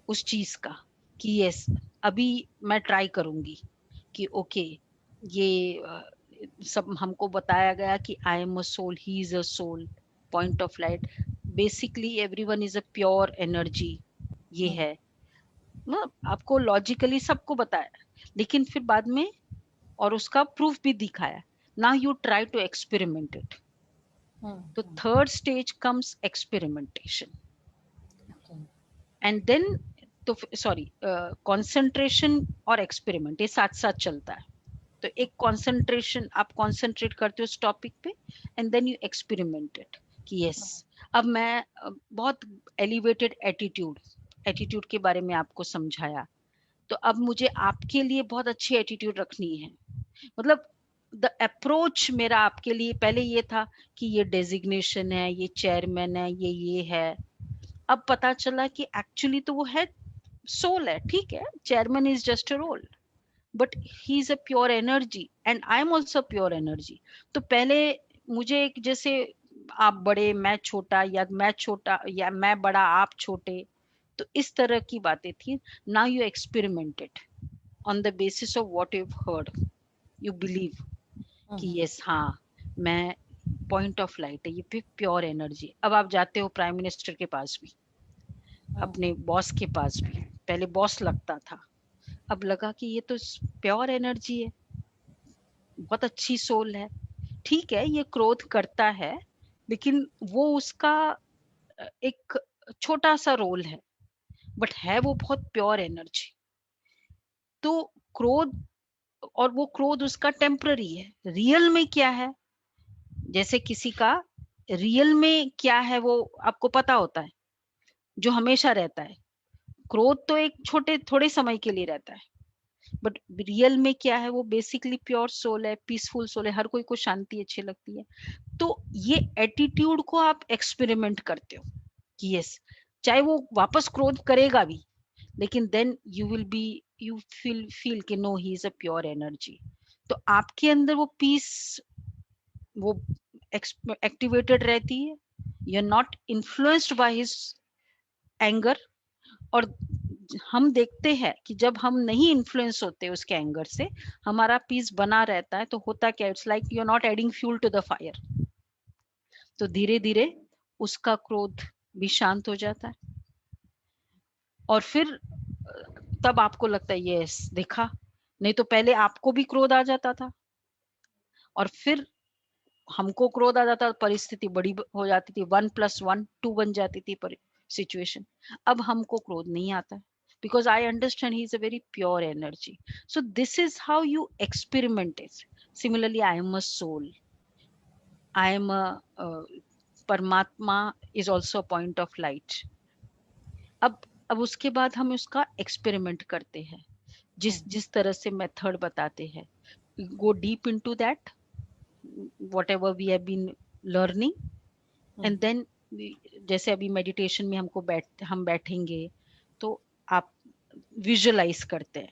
उस चीज का कि यस अभी मैं ट्राई करूंगी कि ओके ये सब हमको बताया गया कि I am a soul, he is a soul, point of light, basically everyone is a pure energy, ये है ना, आपको लॉजिकली सबको बताया, लेकिन फिर बाद में और उसका प्रूफ भी दिखाया। Now you try to experiment it. तो third stage comes experimentation, and then तो सॉरी कंसंट्रेशन और एक्सपेरिमेंट ये साथ साथ चलता है। तो एक कंसंट्रेशन, आप कंसंट्रेट करते हो उस टॉपिक पे, and then you experiment it कि यस अब मैं बहुत एलिवेटेड एटीट्यूड के बारे में आपको समझाया, तो अब मुझे आपके लिए बहुत अच्छी एटीट्यूड रखनी है। मतलब द अप्रोच मेरा आपके लिए पहले ये था कि ये डेजिग्नेशन है, ये चेयरमैन है, ये है। अब पता चला कि एक्चुअली तो वो है सोल है, ठीक है, chairman is just a role, but he is a pure energy and I am also pure energy. तो पहले मुझे एक जैसे आप बड़े मैं छोटा, या मैं बड़ा आप छोटे, तो इस तरह की बातें थी। Now you experimented on the basis of what you heard, you believe कि यस हाँ मैं पॉइंट ऑफ लाइट है, ये प्योर एनर्जी। अब आप जाते हो प्राइम मिनिस्टर के पास भी, अपने बॉस के पास भी, पहले बॉस लगता था, अब लगा कि ये तो प्योर एनर्जी है, बहुत अच्छी सोल है, ठीक है ये क्रोध करता है, लेकिन वो उसका एक छोटा सा रोल है, बट है वो बहुत प्योर एनर्जी। तो क्रोध, और वो क्रोध उसका टेम्पररी है। रियल में क्या है, जैसे किसी का रियल में क्या है वो आपको पता होता है, जो हमेशा रहता है। क्रोध तो एक छोटे थोड़े समय के लिए रहता है, बट रियल में क्या है, वो बेसिकली प्योर सोल है, पीसफुल सोल है, हर कोई को शांति अच्छी लगती है। तो ये एटीट्यूड को आप एक्सपेरिमेंट करते हो कि यस, चाहे वो वापस क्रोध करेगा भी, लेकिन then you will be, you feel कि no, he is a pure energy. तो आपके अंदर वो पीस वो एक्टिवेटेड रहती है, you are not influenced by his anger. और हम देखते हैं कि जब हम नहीं इन्फ्लुएंस होते उसके एंगर से, हमारा पीस बना रहता है। तो होता क्या, it's like you are not adding fuel to the fire. तो धीरे धीरे उसका क्रोध भी शांत हो जाता है, और फिर तब आपको लगता है यस देखा, नहीं तो पहले आपको भी क्रोध आ जाता था, और फिर हमको क्रोध आ जाता, परिस्थिति बड़ी हो जाती थी, 1+1 2 बन जाती थी सिचुएशन। अब हमको क्रोध नहीं आता है, because I understand he is a very pure energy. So this is how you experiment it. Similarly, I am a soul, I am a Paramatma is also a point of light. अब उसके बाद हम उसका experiment करते हैं, जिस तरह से मेथड बताते हैं, go deep into that whatever we have been learning, and then जैसे अभी मेडिटेशन में हम बैठेंगे तो आप विजुअलाइज करते हैं,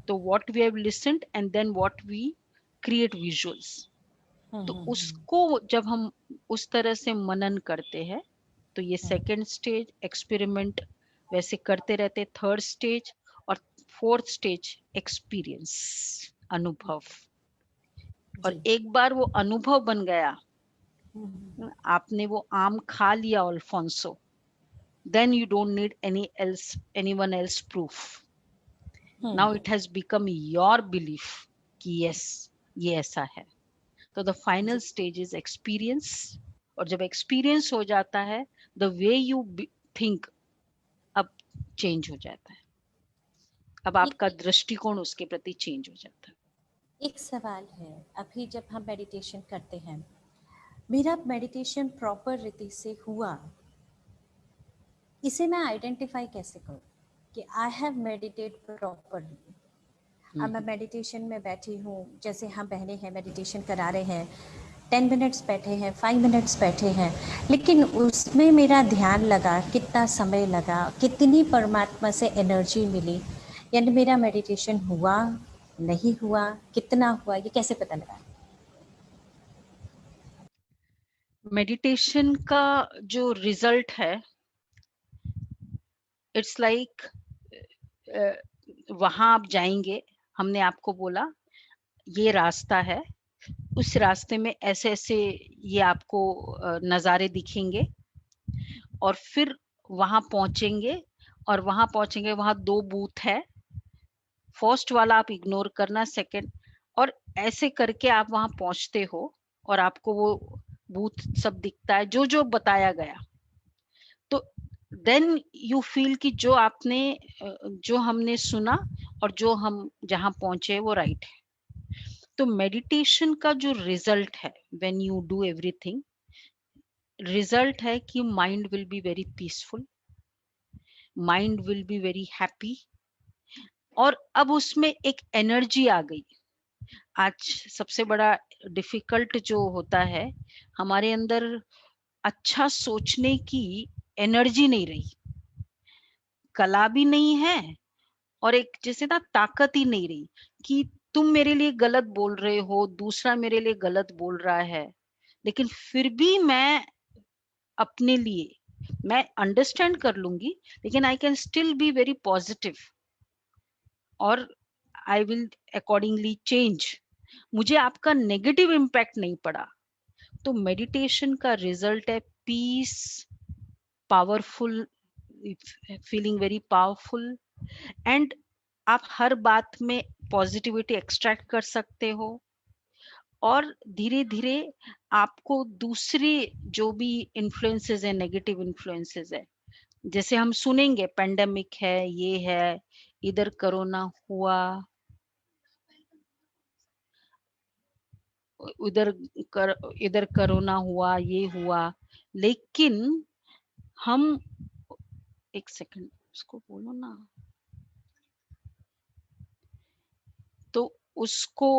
तो what we have listened and then what we create visuals. तो उसको जब हम उस तरह से मनन करते हैं, तो ये सेकंड स्टेज एक्सपेरिमेंट वैसे करते रहते, थर्ड स्टेज, और फोर्थ स्टेज एक्सपीरियंस, अनुभव। और एक बार वो अनुभव बन गया, आपने वो आम खा लिया Alfonso, then you don't need anyone else proof. Now it has become your belief कि yes ये ऐसा है। तो the final stage is experience, और जब experience हो जाता है, the way you think अब change हो जाता है, अब आपका दृष्टिकोण उसके प्रति change हो जाता है। एक सवाल है, अभी जब हम मेडिटेशन करते हैं, मेरा मेडिटेशन प्रॉपर रीति से हुआ, इसे मैं आइडेंटिफाई कैसे करूं कि आई हैव मेडिटेट प्रॉपरली? अब मैं मेडिटेशन में बैठी हूँ, जैसे हम बहने हैं मेडिटेशन करा रहे हैं, 10 मिनट्स बैठे हैं, 5 मिनट्स बैठे हैं, लेकिन उसमें मेरा ध्यान लगा, कितना समय लगा, कितनी परमात्मा से एनर्जी मिली, यानी मेरा मेडिटेशन हुआ नहीं हुआ, कितना हुआ, ये कैसे पता लगा? मेडिटेशन का जो रिजल्ट है, इट्स लाइक वहां आप जाएंगे, हमने आपको बोला ये रास्ता है, उस रास्ते में ऐसे ऐसे ये आपको नज़ारे दिखेंगे, और फिर वहां पहुंचेंगे, और वहां पहुंचेंगे, वहां 2 बूथ है, फर्स्ट वाला आप इग्नोर करना, सेकंड, और ऐसे करके आप वहां पहुंचते हो, और आपको वो बूथ सब दिखता है जो जो बताया गया। तो देन यू फील कि जो आपने जो हमने सुना और जो हम जहां पहुंचे वो राइट है। तो मेडिटेशन का जो रिजल्ट है, when you do everything, result है कि mind will be very peaceful, mind will be very happy, और अब उसमें एक एनर्जी आ गई। आज सबसे बड़ा डिफिकल्ट जो होता है, हमारे अंदर अच्छा सोचने की एनर्जी नहीं रही, कला भी नहीं है, और एक जैसे ना ताकत ही नहीं रही कि तुम मेरे लिए गलत बोल रहे हो, दूसरा मेरे लिए गलत बोल रहा है, लेकिन फिर भी मैं अपने लिए मैं अंडरस्टैंड कर लूंगी, लेकिन I can still be very positive, और आई विल अकॉर्डिंगली चेंज। मुझे आपका नेगेटिव इम्पैक्ट नहीं पड़ा। तो मेडिटेशन का रिजल्ट है peace, powerful, feeling very powerful, and आप हर बात में पॉजिटिविटी एक्सट्रैक्ट कर सकते हो, और धीरे धीरे आपको दूसरे जो भी इन्फ्लुएंसेस है, नेगेटिव इन्फ्लुएंसेस है, जैसे हम सुनेंगे पेंडेमिक है, ये है, इधर कोरोना हुआ, इधर कोरोना हुआ, ये हुआ, लेकिन हम, एक सेकंड उसको बोलो ना, तो उसको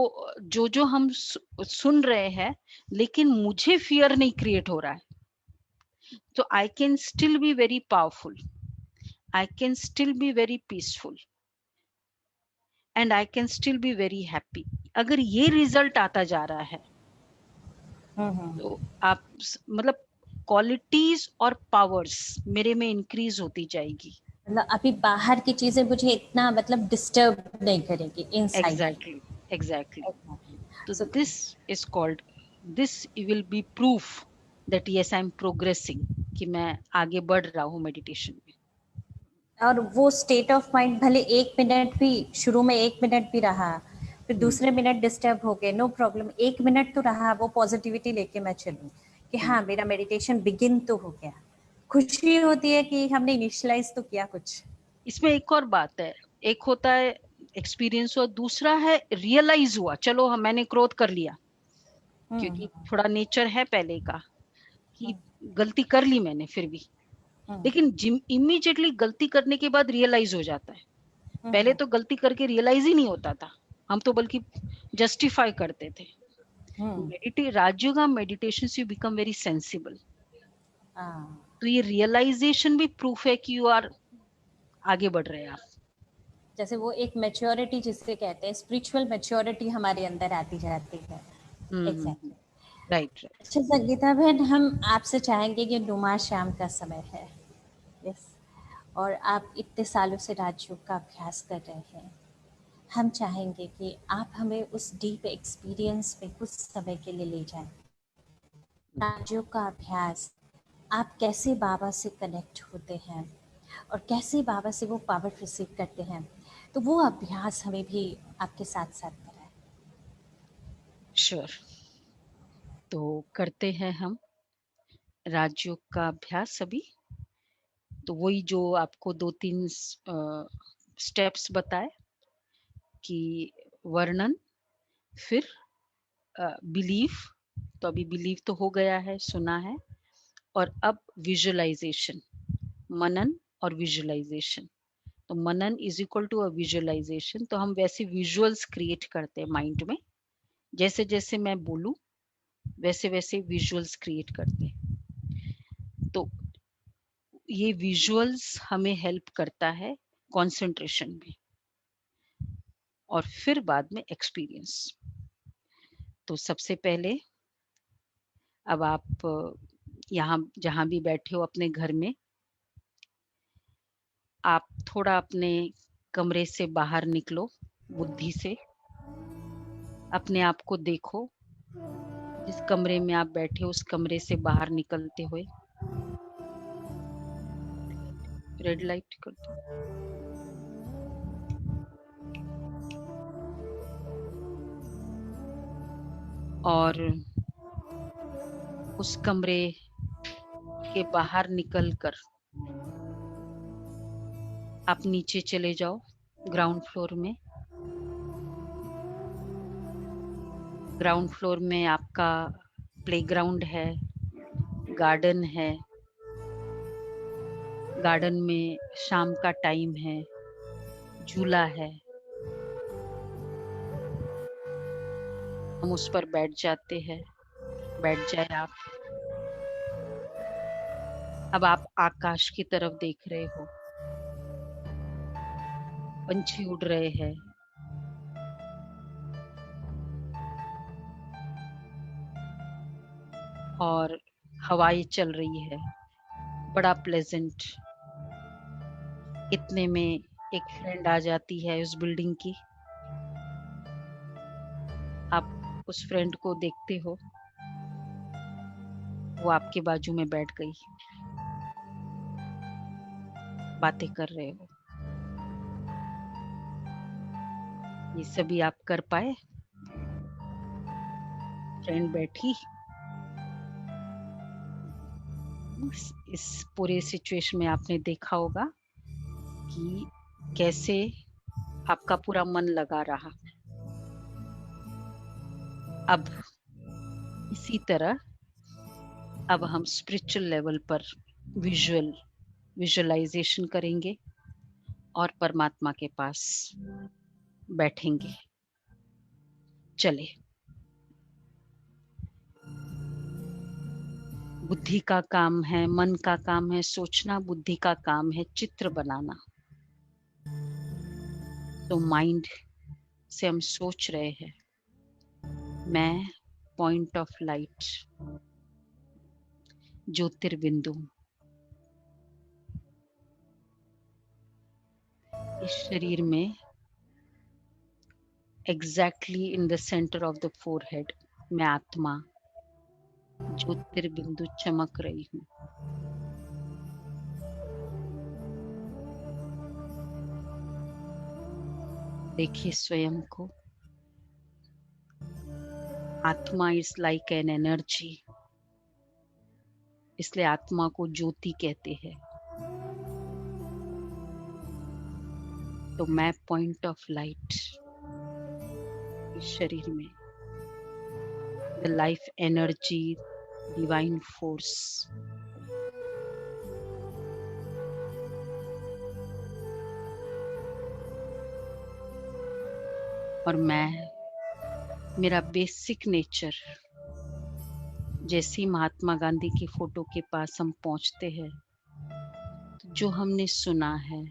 जो जो हम सुन रहे हैं, लेकिन मुझे फियर नहीं क्रिएट हो रहा है, तो I can still be very powerful, I can still be very peaceful, and I can still be very happy. अगर ये रिजल्ट आता जा रहा है, तो आप मतलब क्वालिटीज और पावर्स मेरे में इंक्रीज होती जाएगी। मतलब अभी बाहर की चीजें मुझे इतना मतलब डिस्टर्ब नहीं करेगी इनसाइड। एग्जैक्टली तो So, this is called, this will be proof that yes I am progressing, कि मैं आगे बढ़ रहा हूँ मेडिटेशन में। और वो स्टेट ऑफ माइंड भले 1 मिनट भी, शुरू में 1 मिनट भी रहा, फिर दूसरे मिनट डिस्टर्ब हो गए, नो प्रॉब्लम, 1 मिनट तो रहा, वो पॉजिटिविटी लेके मैं चलूं कि हाँ मेरा मेडिटेशन बिगिन तो हो गया। खुशी होती है कि हमने इनिशियलाइज तो किया कुछ। इसमें एक और बात है, एक होता है एक्सपीरियंस हुआ, दूसरा है रियलाइज हुआ, चलो हम मैंने क्रोध कर लिया, क्योंकि थोड़ा नेचर है पहले का कि गलती कर ली मैंने फिर भी, लेकिन इमीडिएटली गलती करने के बाद रियलाइज हो जाता है। पहले तो गलती करके रियलाइज ही नहीं होता था, हम तो बल्कि जस्टिफाई करते थे। राजयोग का मेडिटेशन से यू बिकम वेरी सेंसिबल, तो ये रियलाइजेशन भी प्रूफ है कि यू आर आगे बढ़ रहे हैं आप। जैसे वो एक मैच्योरिटी जिसे कहते हैं, स्पिरिचुअल मैच्योरिटी हमारे अंदर आती जाती है। एग्जैक्टली। राइट। अच्छा संगीता बहन, हम आपसे चाहेंगे कि नुमा शाम का समय है, यस, और आप इतने सालों से राजयोग का अभ्यास कर रहे हैं, हम चाहेंगे कि आप हमें उस डीप एक्सपीरियंस में कुछ समय के लिए ले जाएं। राजयोग का अभ्यास, आप कैसे बाबा से कनेक्ट होते हैं और कैसे बाबा से वो पावर रिसीव करते हैं, तो वो अभ्यास हमें भी आपके साथ साथ कराएं। श्योर, तो करते हैं हम राजयोग का अभ्यास अभी। तो वही जो आपको 2-3 स्टेप्स बताए कि वर्णन, फिर बिलीव, तो अभी बिलीव तो हो गया है, सुना है, और अब विजुअलाइजेशन, मनन और विजुअलाइजेशन। तो मनन is equal to a visualization, तो हम वैसे विजुअल्स क्रिएट करते हैं माइंड में, जैसे जैसे मैं बोलूं वैसे वैसे विजुअल्स क्रिएट करते हैं। तो ये विजुअल्स हमें हेल्प करता है कंसंट्रेशन में, और फिर बाद में एक्सपीरियंस। तो सबसे पहले अब आप यहाँ जहाँ भी बैठे हो अपने घर में, आप थोड़ा अपने कमरे से बाहर निकलो, बुद्धि से अपने आप को देखो, जिस कमरे में आप बैठे हो उस कमरे से बाहर निकलते हुए। रेड लाइट कर दो। और उस कमरे के बाहर निकलकर आप नीचे चले जाओ ग्राउंड फ्लोर में। ग्राउंड फ्लोर में आपका प्लेग्राउंड है, गार्डन है, गार्डन में शाम का टाइम है, झूला है, हम उस पर बैठ जाते हैं, बैठ जाए आप। अब आप आकाश की तरफ देख रहे हो, पंछी उड़ रहे हैं, और हवाएं चल रही है, बड़ा प्लेजेंट। इतने में एक फ्रेंड आ जाती है उस बिल्डिंग की, आप उस फ्रेंड को देखते हो, वो आपके बाजू में बैठ गई, बातें कर रहे हो। ये सभी आप कर पाए? फ्रेंड बैठी, इस पूरे सिचुएशन में आपने देखा होगा कि कैसे आपका पूरा मन लगा रहा। अब इसी तरह अब हम स्पिरिचुअल लेवल पर विजुअलाइजेशन करेंगे और परमात्मा के पास बैठेंगे। चले। बुद्धि का काम है, मन का काम है सोचना, बुद्धि का काम है चित्र बनाना। तो माइंड से हम सोच रहे हैं, मैं पॉइंट ऑफ लाइट, ज्योतिर्बिंदु, इस शरीर में exactly in the centre of the forehead मैं आत्मा ज्योतिर्बिंदु चमक रही हूँ। देखिए स्वयं को। आत्मा इज लाइक एन एनर्जी, इसलिए आत्मा को ज्योति कहते हैं। तो मैं पॉइंट ऑफ लाइट इस शरीर में, the life energy, divine force, और मेरा बेसिक नेचर, जैसे ही महात्मा गांधी की फोटो के पास हम पहुंचते हैं तो जो हमने सुना है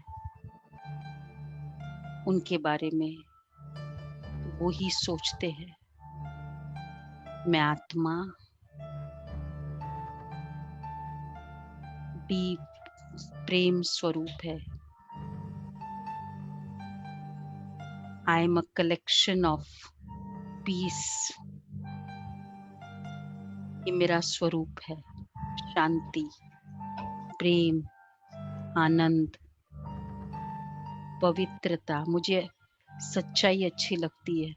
उनके बारे में वो ही सोचते हैं। मैं आत्मा डीप प्रेम स्वरूप है। आई am a collection of peace. ये मेरा स्वरूप है, शांति, प्रेम, आनंद, पवित्रता। मुझे सच्चाई अच्छी लगती है।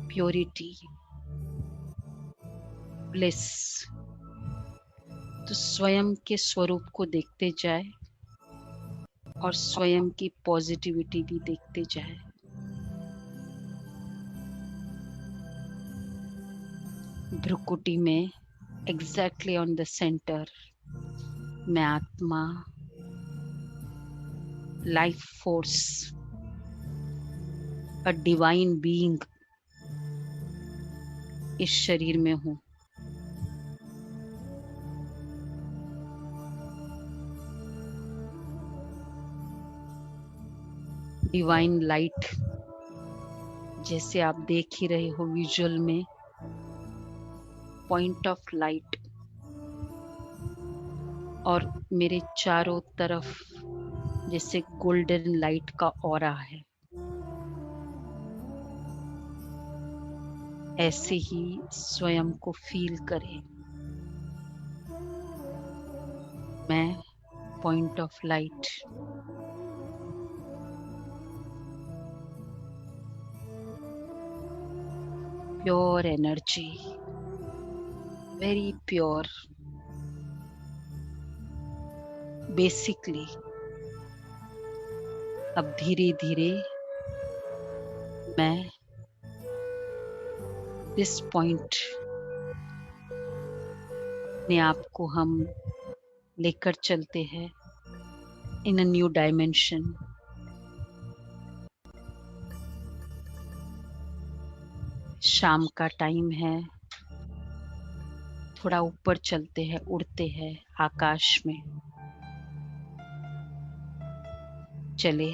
Purity, bliss. तो स्वयं के स्वरूप को देखते जाए और स्वयं की पॉजिटिविटी भी देखते जाए। भ्रुकुटी में एग्जैक्टली ऑन द सेंटर मैं आत्मा, life force, a divine being इस शरीर में हूं। डिवाइन लाइट, जैसे आप देख ही रहे हो विजुअल में, पॉइंट ऑफ लाइट, और मेरे चारों तरफ जैसे गोल्डन लाइट का ऑरा है। ऐसे ही स्वयं को फील करें। मैं point of light, pure energy, very pure. Basically अब धीरे धीरे मैं दिस पॉइंट अपने आप को हम लेकर चलते हैं इन अ न्यू डायमेंशन। शाम का टाइम है, थोड़ा ऊपर चलते हैं, उड़ते हैं आकाश में। चले।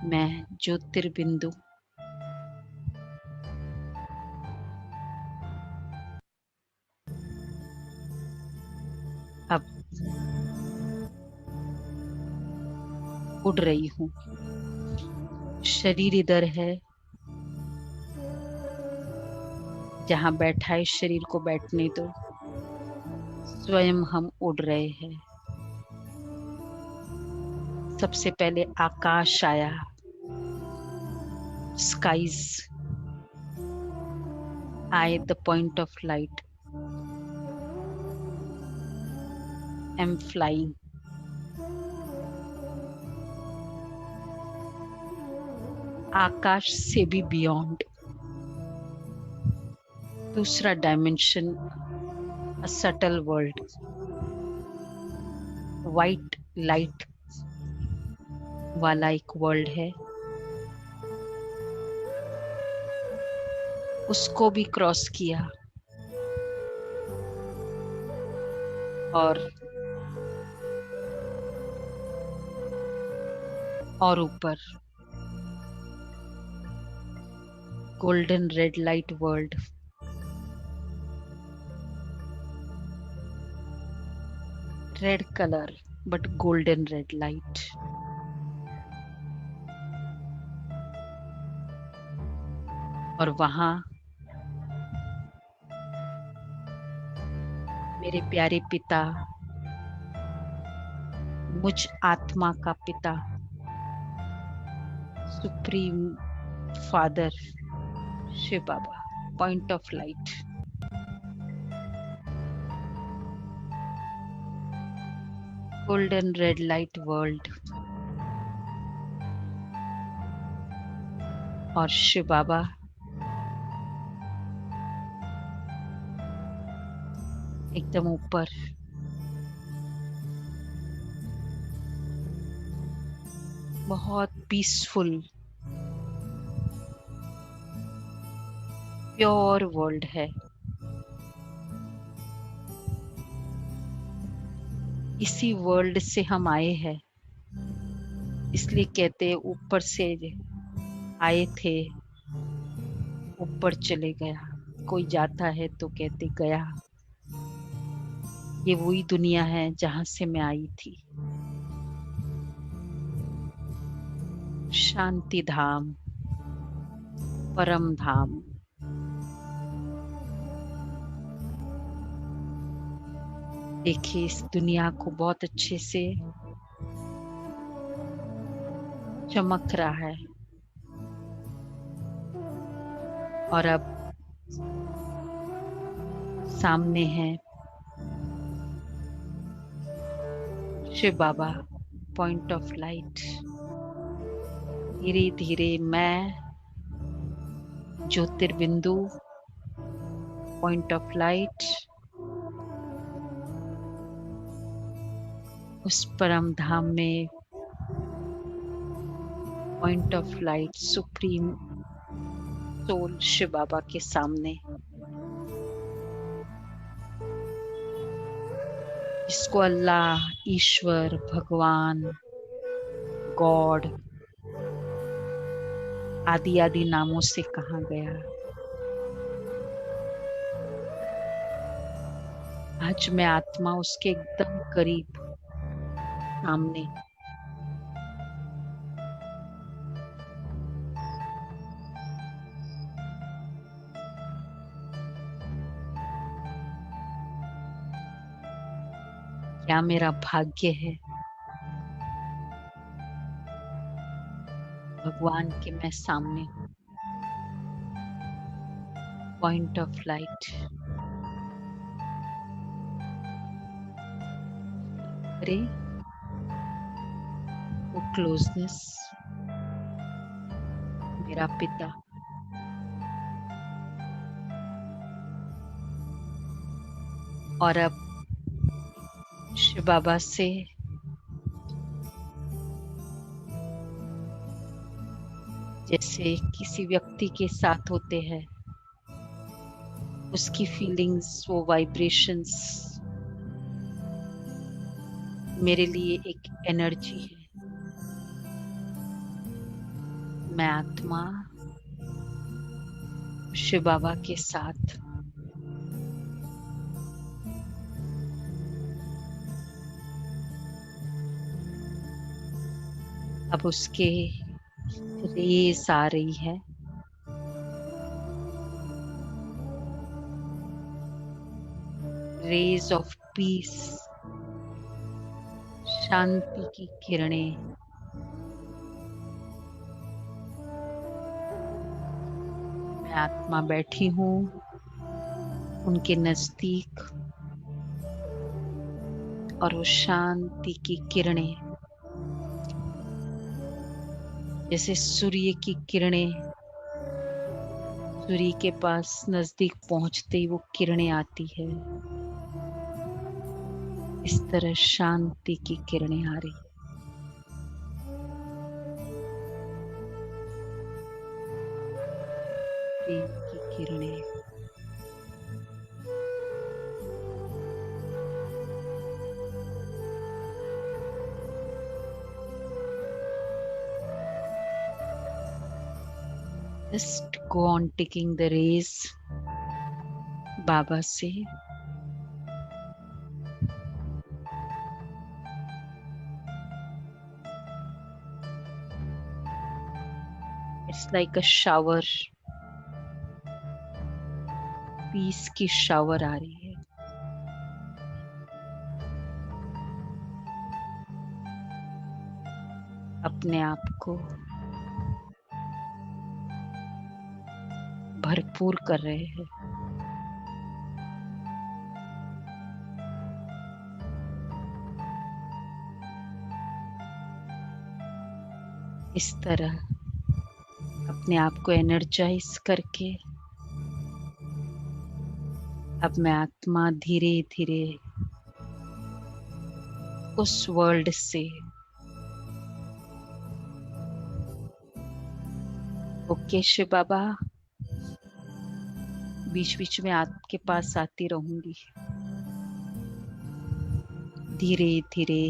मैं ज्योतिर्बिंदु अब उड़ रही हूँ। शरीर इधर है, जहाँ बैठा है शरीर को बैठने दो। स्वयं हम उड़ रहे हैं। सबसे पहले आकाश आया, skies, I the point of light। am flying. आकाश से भी बियॉन्ड, दूसरा dimension, a subtle world, white light वाला एक वर्ल्ड है, उसको भी क्रॉस किया और ऊपर golden red light world, red colour but golden red light. और वहां मेरे प्यारे पिता, मुझ आत्मा का पिता, supreme father Shiv Baba, point of light, golden red light world, और शिव बाबा एकदम ऊपर, बहुत पीसफुल प्योर वर्ल्ड है। इसी वर्ल्ड से हम आए हैं, इसलिए कहते ऊपर से आए थे ऊपर चले गया। कोई जाता है तो कहते गया। ये वही दुनिया है जहां से मैं आई थी। शांति धाम, परम धाम। देखिए इस दुनिया को बहुत अच्छे से चमक रहा है। और अब सामने है Shiv Baba, point of light. धीरे धीरे मैं ज्योतिर्बिंदु, पॉइंट ऑफ लाइट, उस परम धाम में point of light supreme soul Shiv Baba के सामने, जिसको अल्लाह, ईश्वर, भगवान, गॉड आदि आदि नामों से कहा गया। आज मैं आत्मा उसके एकदम करीब सामने। क्या मेरा भाग्य है भगवान के मैं सामने हूँ। Point of light. अरे वो क्लोजनेस, मेरा पिता, और अब शिव बाबा से जैसे किसी व्यक्ति के साथ होते हैं, उसकी फीलिंग्स, वो वाइब्रेशंस मेरे लिए एक एनर्जी है। मैं आत्मा शिव बाबा के साथ अब उसके रेस आ रही है। रेज ऑफ पीस, शांति की किरणें मैं आत्मा बैठी हूँ उनके नजदीक, और वो शांति की किरणें जैसे सूर्य की किरणें सूर्य के पास नजदीक पहुंचते ही वो किरणें आती है, इस तरह शांति की किरणें आ रही। प्रेम की किरणें just go on taking the rays बाबा से। It's like a shower, peace की शावर आ रही है। अपने आप को भरपूर कर रहे हैं। इस तरह अपने आप को एनर्जाइज करके अब मैं आत्मा धीरे धीरे उस वर्ल्ड से ओके शिव बाबा, बीच बीच में आपके पास आती रहूंगी। धीरे धीरे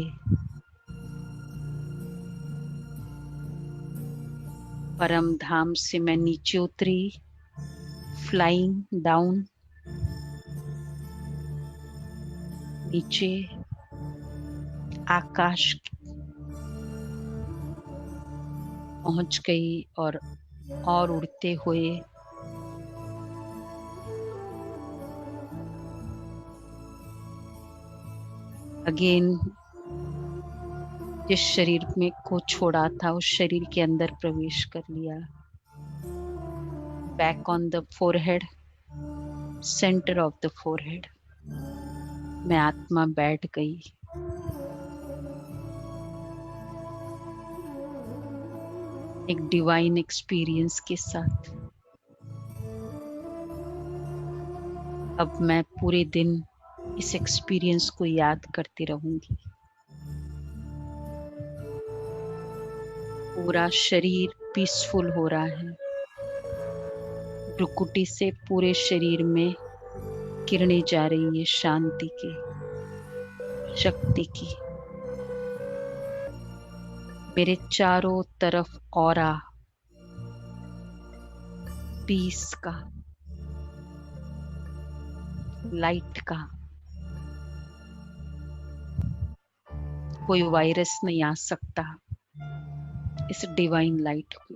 परम धाम से मैं नीचे उतरी, फ्लाइंग डाउन, नीचे आकाश पहुंच गई और उड़ते हुए अगेन जिस शरीर में को छोड़ा था उस शरीर के अंदर प्रवेश कर लिया। Back on the forehead, centre of the forehead मैं आत्मा बैठ गई। एक डिवाइन एक्सपीरियंस के साथ अब मैं पूरे दिन इस एक्सपीरियंस को याद करती रहूंगी। पूरा शरीर पीसफुल हो रहा है, भ्रुकुटी से पूरे शरीर में किरणें जा रही है शांति की, शक्ति की। मेरे चारों तरफ ऑरा पीस का, लाइट का, कोई वायरस नहीं आ सकता इस डिवाइन लाइट को।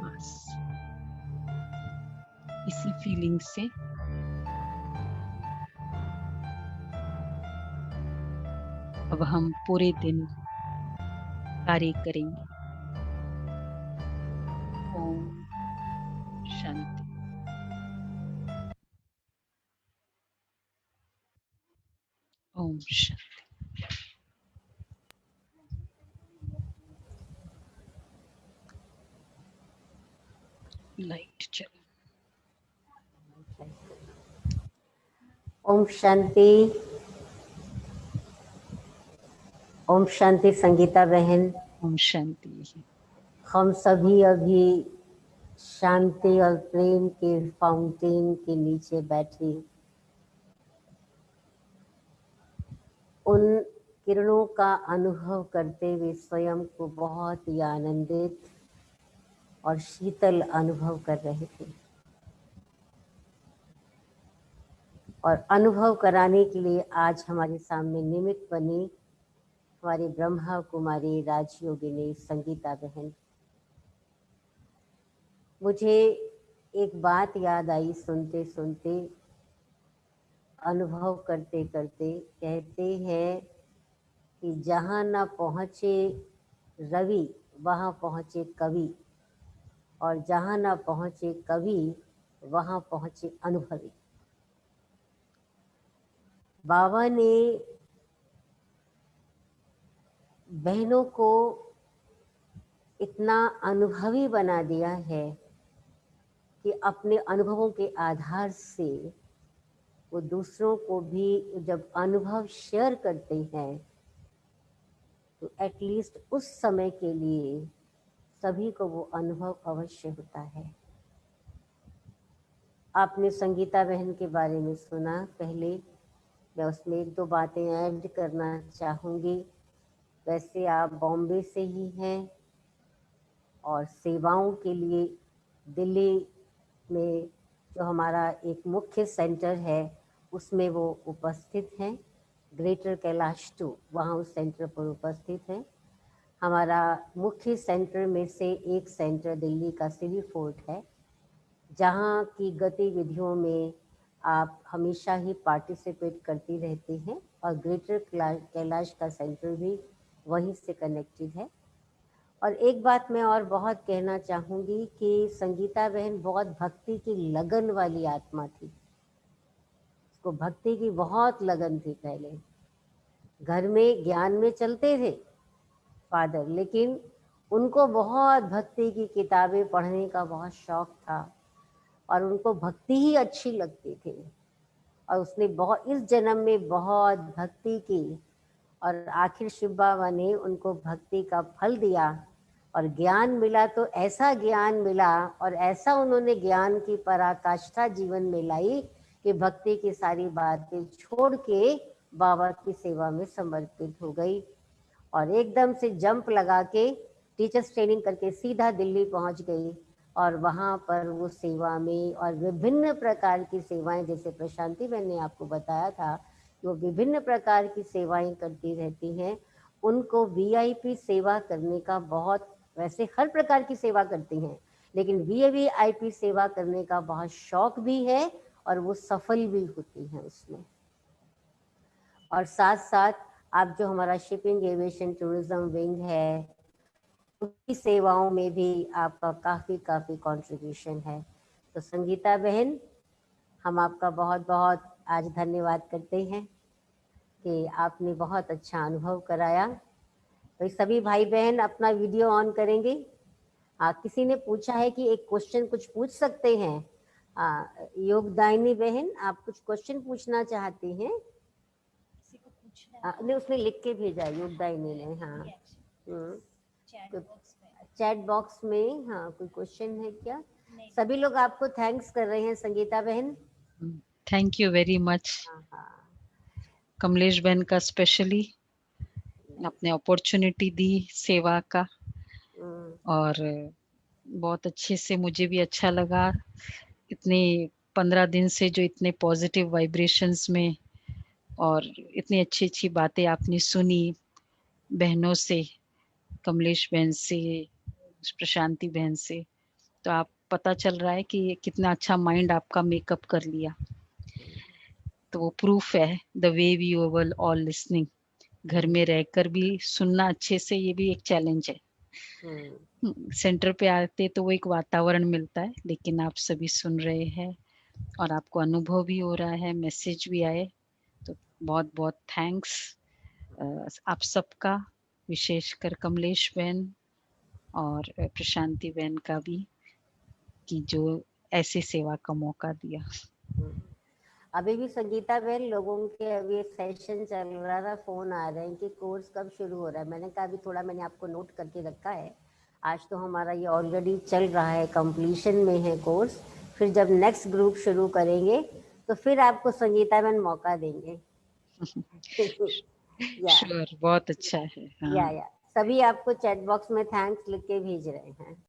बस इसी फीलिंग से अब हम पूरे दिन कार्य करेंगे। ओम शांति। ओम शांति। लाइट चलो। ओम शांति। ओम शांति संगीता बहन। ओम शांति। हम सभी अभी शांति और प्रेम के फाउंटेन के नीचे बैठे उन किरणों का अनुभव करते हुए स्वयं को बहुत ही आनंदित और शीतल अनुभव कर रहे थे। और अनुभव कराने के लिए आज हमारे सामने निमित्त बनी हमारी ब्रह्मा कुमारी राजयोगिनी संगीता बहन। मुझे एक बात याद आई सुनते सुनते, अनुभव करते करते। कहते हैं कि जहाँ न पहुँचे रवि वहाँ पहुँचे कवि, और जहाँ न पहुँचे कवि वहाँ पहुँचे अनुभवी। बाबा ने बहनों को इतना अनुभवी बना दिया है कि अपने अनुभवों के आधार से वो दूसरों को भी जब अनुभव शेयर करते हैं तो एटलीस्ट उस समय के लिए सभी को वो अनुभव अवश्य होता है। आपने संगीता बहन के बारे में सुना, पहले मैं उसमें 1-2 बातें ऐड करना चाहूँगी। वैसे आप बॉम्बे से ही हैं और सेवाओं के लिए दिल्ली में जो हमारा एक मुख्य सेंटर है उसमें वो उपस्थित हैं। ग्रेटर कैलाश 2 वहाँ उस सेंटर पर उपस्थित हैं। हमारा मुख्य सेंटर में से एक सेंटर दिल्ली का सिटी फोर्ट है, जहाँ की गतिविधियों में आप हमेशा ही पार्टिसिपेट करती रहती हैं और ग्रेटर कैलाश का सेंटर भी वहीं से कनेक्टेड है। और एक बात मैं और बहुत कहना चाहूँगी कि संगीता बहन बहुत भक्ति की लगन वाली आत्मा थी। उसको भक्ति की बहुत लगन थी। पहले घर में ज्ञान में चलते थे फादर, लेकिन उनको बहुत भक्ति की किताबें पढ़ने का बहुत शौक था और उनको भक्ति ही अच्छी लगती थी। और उसने बहुत इस जन्म में बहुत भक्ति की और आखिर शिव बाबा ने उनको भक्ति का फल दिया और ज्ञान मिला। तो ऐसा ज्ञान मिला और ऐसा उन्होंने ज्ञान की पराकाष्ठा जीवन में लाई कि भक्ति की सारी बातें छोड़ के बाबा की सेवा में समर्पित हो गई और एकदम से जंप लगा के टीचर्स ट्रेनिंग करके सीधा दिल्ली पहुंच गई और वहाँ पर वो सेवा में और विभिन्न प्रकार की सेवाएं, जैसे प्रशांति बहन ने आपको बताया था कि वो विभिन्न प्रकार की सेवाएं करती रहती हैं। उनको वीआईपी सेवा करने का बहुत, वैसे हर प्रकार की सेवा करती हैं, लेकिन वीआईपी सेवा करने का बहुत शौक भी है और वो सफल भी होती हैं उसमें। और साथ साथ आप जो हमारा शिपिंग एविएशन टूरिज्म विंग है उसकी सेवाओं में भी आपका काफ़ी कंट्रीब्यूशन है। तो संगीता बहन, हम आपका बहुत बहुत आज धन्यवाद करते हैं कि आपने बहुत अच्छा अनुभव कराया। तो सभी भाई बहन अपना वीडियो ऑन करेंगे। किसी ने पूछा है कि एक क्वेश्चन कुछ पूछ सकते हैं। योगदायिनी बहन, आप कुछ क्वेश्चन पूछना चाहती हैं? नहीं, उसने लिख के भेजा योगदायिनी ने। हाँ, चैट बॉक्स में। हाँ, कोई क्वेश्चन है क्या? सभी लोग आपको थैंक्स कर रहे हैं संगीता बहन। Thank you very much Kamlesh बहन का, स्पेशली आपने अपॉर्चुनिटी दी सेवा का और बहुत अच्छे से मुझे भी अच्छा लगा। इतने 15 दिन से जो इतने पॉजिटिव वाइब्रेशंस में और इतनी अच्छी अच्छी बातें आपने सुनी बहनों से, कमलेश बहन से, प्रशांति बहन से, तो आप पता चल रहा है कि कितना अच्छा माइंड आपका मेकअप कर लिया। तो वो प्रूफ है the way we were all listening. घर में रहकर भी सुनना अच्छे से, ये भी एक चैलेंज है। सेंटर पे आते तो वो एक वातावरण मिलता है, लेकिन आप सभी सुन रहे हैं और आपको अनुभव भी हो रहा है, मैसेज भी आए, तो बहुत बहुत थैंक्स आप सबका, विशेषकर कमलेश बहन और प्रशांति बहन का भी, कि जो ऐसी सेवा का मौका दिया। अभी भी संगीता बहन, लोगों के अभी एक सेशन चल रहा था, फोन आ रहे हैं कि कोर्स कब शुरू हो रहा है। मैंने कहा अभी थोड़ा मैंने आपको नोट करके रखा है। आज तो हमारा ये ऑलरेडी चल रहा है, कंप्लीशन में है कोर्स। फिर जब नेक्स्ट ग्रुप शुरू करेंगे तो फिर आपको संगीता बहन मौका देंगे। श्योर, बहुत अच्छा है। हाँ। सभी आपको चैट बॉक्स में थैंक्स लिख के भेज रहे हैं।